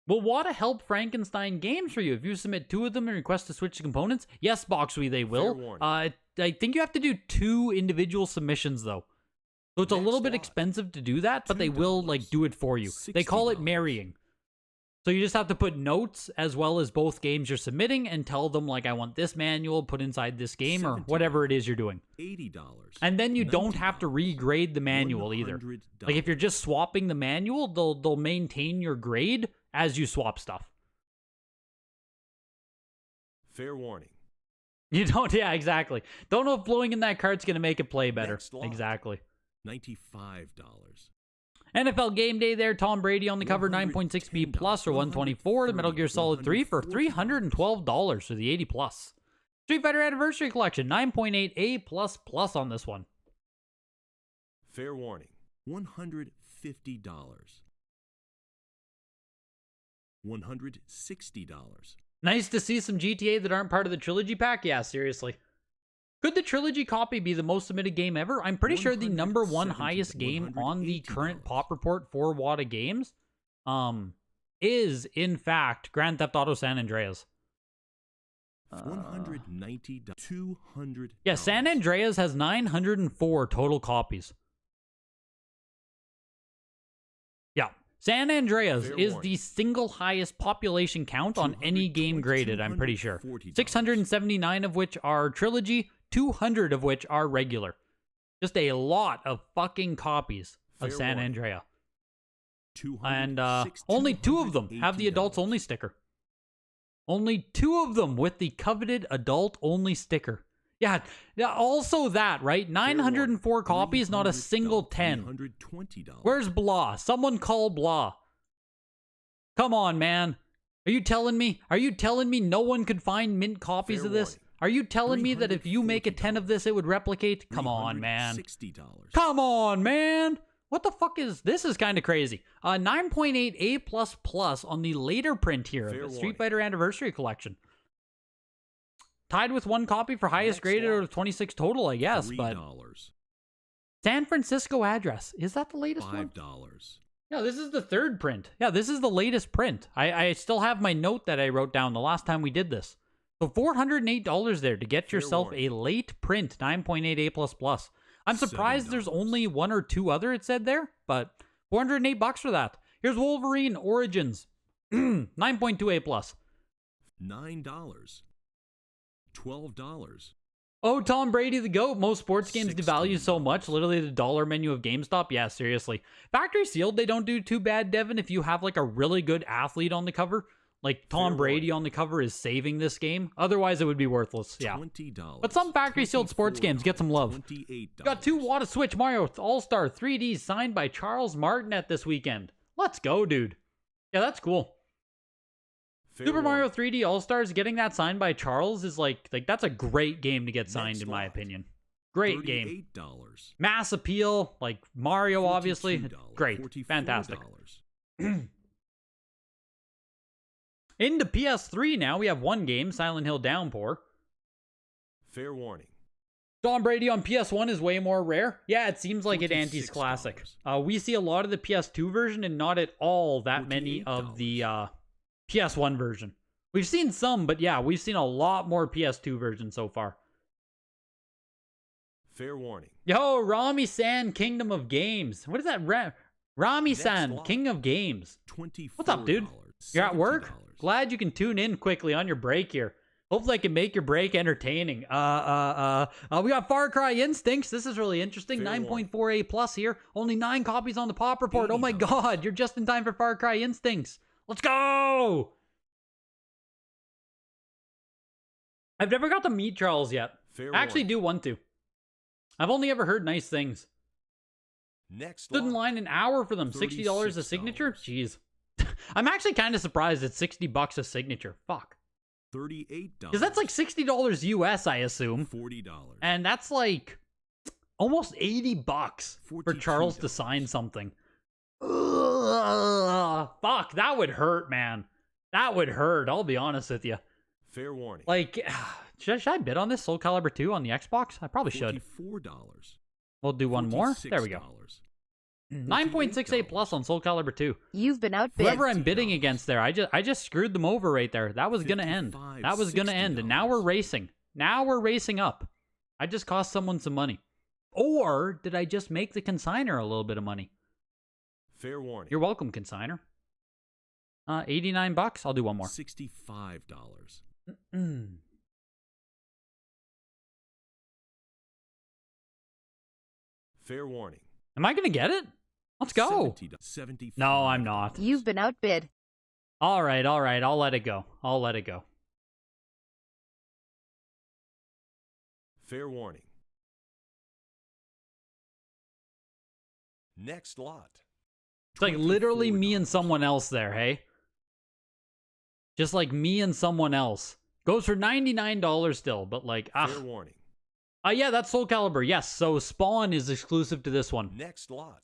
Will Wada help Frankenstein games for you if you submit 2 of them and request to switch the components? Yes, Boxwee, they will. I think you have to do 2 individual submissions, though. So it's a little bit expensive to do that, but they will, like, do it for you. They call it marrying. So you just have to put notes as well as both games you're submitting and tell them, like, I want this manual put inside this game or whatever it is you're doing. $80. And then you don't have to regrade the manual either. Like, if you're just swapping the manual, they'll maintain your grade as you swap stuff. Fair warning. You don't, yeah, exactly. Don't know if blowing in that card's going to make it play better. Exactly. $95. NFL Game Day there, Tom Brady on the cover, 9.6B plus or $124. The Metal Gear Solid 3 for $312 for the 80 plus. Street Fighter Anniversary Collection, 9.8A plus plus on this one. Fair warning. $150. $160. Nice to see some GTA that aren't part of the trilogy pack. Yeah, seriously. Could the trilogy copy be the most submitted game ever? I'm pretty sure the #1 highest game on the current pop report for Wada Games is, in fact, Grand Theft Auto San Andreas. $190, $200. Yeah, San Andreas has 904 total copies. Yeah, San Andreas is the single highest population count on any game graded, I'm pretty sure. 679 of which are trilogy, 200 of which are regular. Just a lot of fucking copies of San Andreas. And only 2 of them have the adults only sticker. Only 2 of them with the coveted adult only sticker. Yeah, also that, right? 904 copies, not a single 10. Where's Blah? Someone call Blah. Come on, man. Are you telling me? Are you telling me no one could find mint copies of this? Are you telling me that if you make a 10 of this, it would replicate? Come on, man. Come on, man. What the fuck is this? Is kind of crazy. 9.8 A++ on the later print here of the Street Fighter Anniversary Collection. Tied with 1 copy for highest graded out of 26 total, I guess. But San Francisco address. Is that the latest one? $5. Yeah, this is the 3rd print. Yeah, this is the latest print. I still have my note that I wrote down the last time we did this. So $408 there to get yourself a late print 9.8 A++. I'm surprised there's only 1 or 2 other, it said there, but $408 for that. Here's Wolverine Origins. 9.2 A+. $9. $12. Oh, Tom Brady the GOAT. Most sports games devalue so much. Literally the dollar menu of GameStop. Yeah, seriously. Factory sealed, they don't do too bad, Devin, if you have like a really good athlete on the cover. Like Tom Brady on the cover is saving this game. Otherwise, it would be worthless. Yeah. $20. But some factory sealed sports games get some love. Got 2 Wata Switch Mario All-Star 3D signed by Charles Martinet this weekend. Let's go, dude. Yeah, that's cool. Super Mario 3D All-Stars, getting that signed by Charles is like that's a great game to get signed, in my opinion. Great game. Mass appeal, like Mario, obviously. Great. Fantastic. Into PS3 now, we have 1 game, Silent Hill Downpour. Fair warning. Tom Brady on PS1 is way more rare. Yeah, it seems like it antis classic. We see a lot of the PS2 version and not at all that many of the PS1 version. We've seen some, but yeah, we've seen a lot more PS2 versions so far. Fair warning. Yo, Rami-san, Kingdom of Games. What is that? Rami-san, King of Games. What's up, dude? You're at work? Glad you can tune in quickly on your break here. Hopefully I can make your break entertaining. We got Far Cry Instincts. This is really interesting. 9.4 A+ here. Only 9 copies on the Pop Report. Oh my god, you're just in time for Far Cry Instincts. Let's go! I've never got to meet Charles yet. I actually do want to. I've only ever heard nice things. Stood in line an hour for them. $60 a signature? Jeez. I'm actually kind of surprised it's $60 a signature. Fuck. $38. Because that's like $60 US, I assume. $40. And that's like almost $80 for Charles to sign something. Ugh, fuck, that would hurt, man. That would hurt, I'll be honest with you. Fair warning. Like, should I bid on this Soul Calibur 2 on the Xbox? I probably should. $44. We'll do one more. There we go. 9.6 A+ on Soul Calibur 2. You've been outbid. Whoever I'm bidding against there, I just screwed them over right there. That was gonna end. That was gonna end, and now we're racing. Now we're racing up. I just cost someone some money. Or did I just make the consigner a little bit of money? Fair warning. You're welcome, consigner. $89. I'll do one more. $65. Fair warning. Am I gonna get it? Let's go. No, I'm not. You've been outbid. All right. I'll let it go. Fair warning. Next lot. It's like literally me and someone else there, hey? Just like me and someone else. Goes for $99 still, but like, Fair warning. Yeah, that's Soul Calibur. Yes, so Spawn is exclusive to this one. Next lot.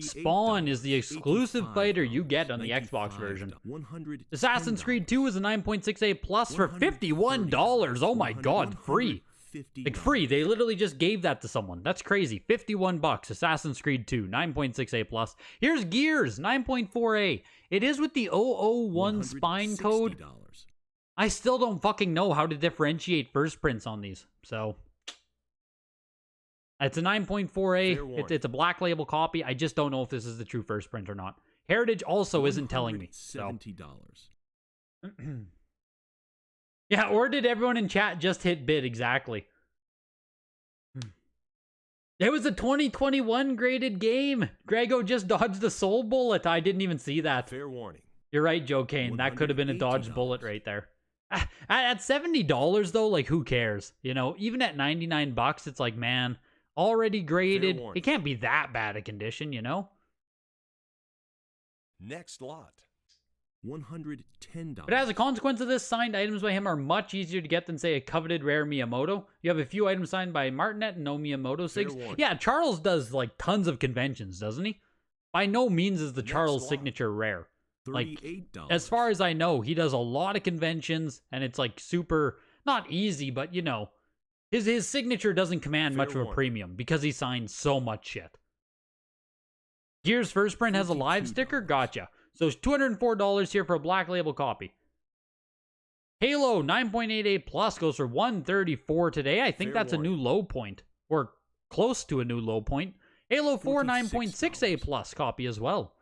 Spawn is the exclusive fighter you get on the Xbox version. Assassin's Creed 2 is a 9.6 A+ for $51. Oh my god, free. $50. Like free. They literally just gave that to someone. That's crazy. $51. Assassin's Creed 2, 9.6A plus. Here's Gears, 9.4A. It is with the 001 spine code. I still don't fucking know how to differentiate first prints on these. So it's a 9.4A. It's a black label copy. I just don't know if this is the true first print or not. Heritage also isn't telling me. $70. So. Yeah, or did everyone in chat just hit bid? Exactly. It was a 2021 graded game. Grego just dodged the soul bullet. I didn't even see that. Fair warning. You're right, Joe Kane. That could have been a dodged bullet right there. At $70 though, like who cares? You know, even at $99, it's like, man, already graded. It can't be that bad a condition, you know? Next lot. $110. But as a consequence of this, signed items by him are much easier to get than, say, a coveted rare Miyamoto. You have a few items signed by Martinet and no Miyamoto sigs. Yeah, Charles does, like, tons of conventions, doesn't he? By no means is the Charles signature rare. Like, as far as I know, he does a lot of conventions, and it's, like, super, not easy, but, you know, his signature doesn't command much of a premium because he signs so much shit. Gears first print has a live sticker? Gotcha. So it's $204 here for a black label copy. Halo 9.88 plus goes for $134 today. I think that's a new low point, or close to a new low point. Halo 4 9.6A plus copy as well.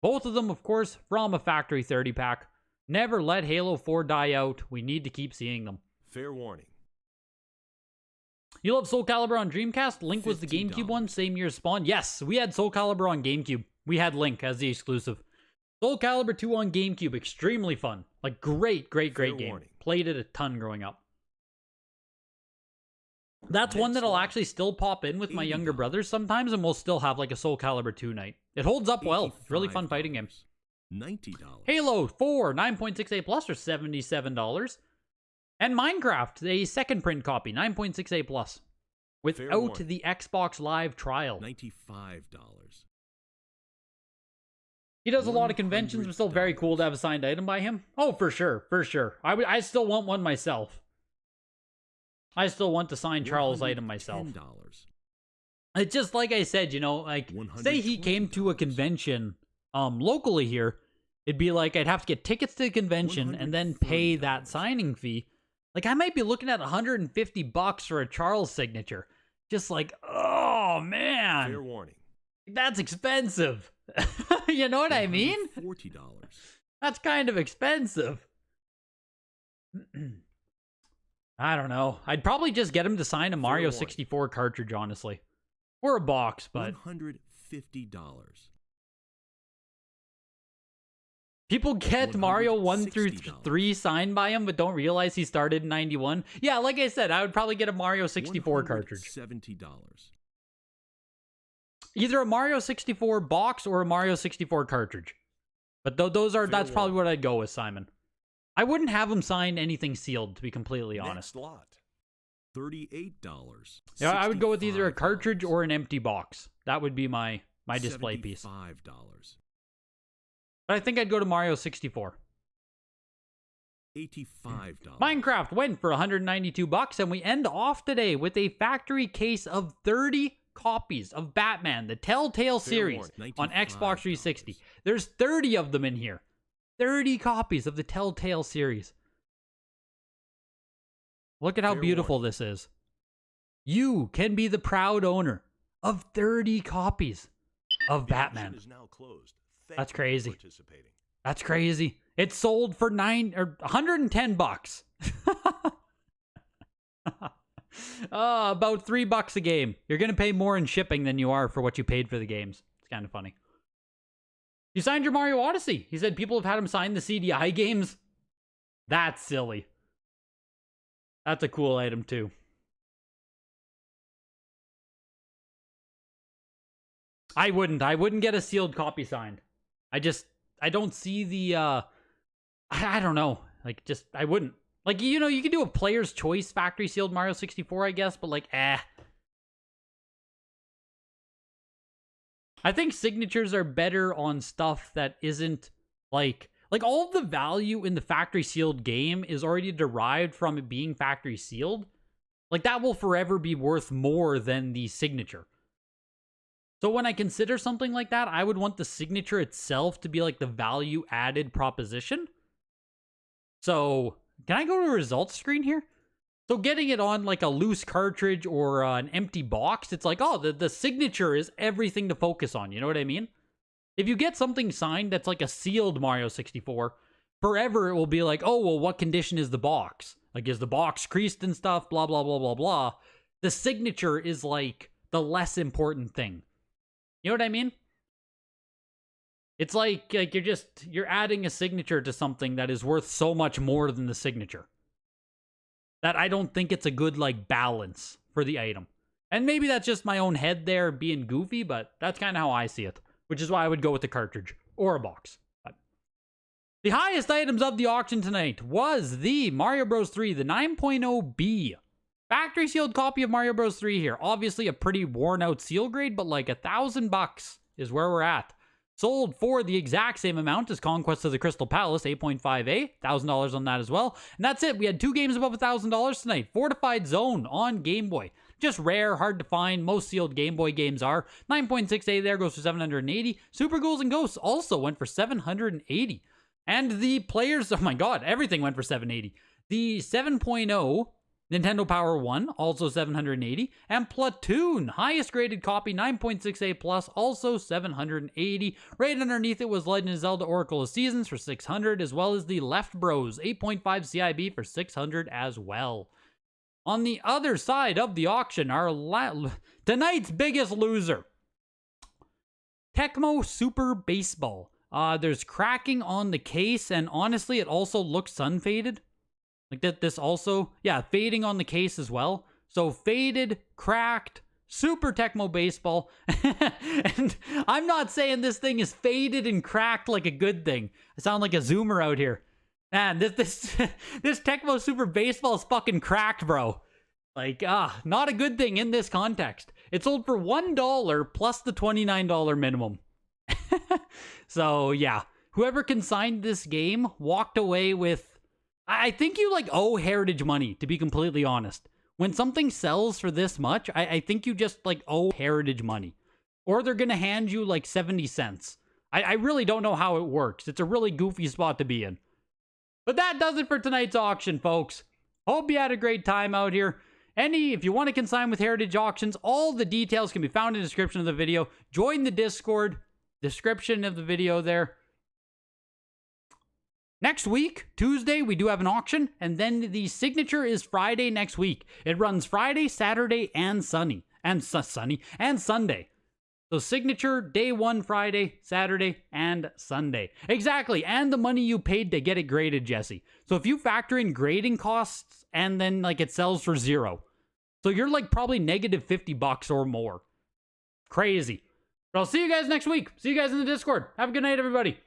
Both of them, of course, from a factory 30 pack. Never let Halo 4 die out. We need to keep seeing them. Fair warning. You love Soul Calibur on Dreamcast? Link was the GameCube one, same year as Spawn. Yes, we had Soul Calibur on GameCube. We had Link as the exclusive. Soul Calibur 2 on GameCube, extremely fun. Like, great game. Played it a ton growing up. That's one that'll actually still pop in with my younger brothers sometimes, and we'll still have, like, a Soul Calibur 2 night. It holds up well. It's really fun fighting game. $90. Halo 4 9.6A plus for $77. And Minecraft, a second print copy, 9.6A plus. Without the Xbox Live trial. $95. He does a lot of conventions, but still very cool to have a signed item by him. Oh, for sure, for sure. I still want one myself. I still want to sign Charles' item myself. It's just like I said, you know, like, say he came to a convention locally here, it'd be like I'd have to get tickets to the convention and then pay that signing fee. Like, I might be looking at $150 for a Charles signature. Just like, oh, man. Fair warning. That's expensive. You know what I mean? $40. That's kind of expensive. I don't know. I'd probably just get him to sign a Mario 64 cartridge, honestly. Or a box, but... $150. People get Mario 1 through 3 signed by him, but don't realize he started in 91. Yeah, like I said, I would probably get a Mario 64 cartridge. $70. Either a Mario 64 box or a Mario 64 cartridge. But that's probably what I'd go with, Simon. I wouldn't have him sign anything sealed, to be completely honest. Next lot. $38. Yeah, I would go with either a cartridge or an empty box. That would be my display piece. $75. But I think I'd go to Mario 64. $85. Minecraft went for $192, and we end off today with a factory case of 30 copies of Batman, the Telltale series, on Xbox 360. There's 30 of them in here. 30 copies of the Telltale series. Look at how beautiful this is. You can be the proud owner of 30 copies of Batman. That's crazy. That's crazy. It's sold for $110. About $3 a game. You're gonna pay more in shipping than you are for what you paid for the games. It's kind of funny. You signed your Mario Odyssey. He said people have had him sign the CDI games. That's silly. That's a cool item too. I wouldn't get a sealed copy signed. I don't see the I don't know. Like, just I wouldn't. Like, you know, you could do a player's choice factory sealed Mario 64, I guess, but like, I think signatures are better on stuff that isn't like all of the value in the factory sealed game is already derived from it being factory sealed. Like, that will forever be worth more than the signature. So when I consider something like that, I would want the signature itself to be like the value added proposition. So can I go to a results screen here? So getting it on like a loose cartridge or an empty box, it's like, oh, the signature is everything to focus on. You know what I mean? If you get something signed that's like a sealed Mario 64, forever it will be like, oh, well, what condition is the box? Like, is the box creased and stuff? Blah, blah, blah, blah, blah. The signature is like the less important thing. You know what I mean? It's like you're adding a signature to something that is worth so much more than the signature. That I don't think it's a good, like, balance for the item. And maybe that's just my own head there being goofy, but that's kind of how I see it. Which is why I would go with the cartridge or a box. But the highest items of the auction tonight was the Mario Bros. 3, the 9.0B. Factory sealed copy of Mario Bros. 3 here. Obviously a pretty worn out seal grade, but like $1,000 is where we're at. Sold for the exact same amount as Conquest of the Crystal Palace, 8.5A. $1,000 on that as well. And that's it. We had 2 games above $1,000 tonight. Fortified Zone on Game Boy. Just rare, hard to find. Most sealed Game Boy games are. 9.6A there goes for $780. Super Ghouls and Ghosts also went for $780. And the players, oh my god, everything went for $780. The 7.0 Nintendo Power 1, also $780. And Platoon, highest graded copy, 9.6A plus, also $780. Right underneath it was Legend of Zelda Oracle of Seasons for $600, as well as the Left Bros, 8.5 CIB for $600 as well. On the other side of the auction, our tonight's biggest loser, Tecmo Super Baseball. There's cracking on the case, and honestly, it also looks sun-faded. Like that, this also, yeah, fading on the case as well. So faded, cracked, Super Tecmo Baseball. And I'm not saying this thing is faded and cracked like a good thing. I sound like a zoomer out here. Man, this Tecmo Super Baseball is fucking cracked, bro. Like, not a good thing in this context. It sold for $1 plus the $29 minimum. So, yeah. Whoever consigned this game walked away with... I think you, like, owe Heritage money, to be completely honest. When something sells for this much, I think you just, like, owe Heritage money. Or they're gonna hand you, like, 70 cents. I really don't know how it works. It's a really goofy spot to be in. But that does it for tonight's auction, folks. Hope you had a great time out here. If you want to consign with Heritage Auctions, all the details can be found in the description of the video. Join the Discord. Description of the video there. Next week, Tuesday, we do have an auction, and then the signature is Friday next week. It runs Friday, Saturday, and Sunday. So signature, day 1, Friday, Saturday, and Sunday. Exactly, and the money you paid to get it graded, Jesse. So if you factor in grading costs, and then like it sells for $0. So you're like probably negative $50 or more. Crazy. But I'll see you guys next week. See you guys in the Discord. Have a good night, everybody.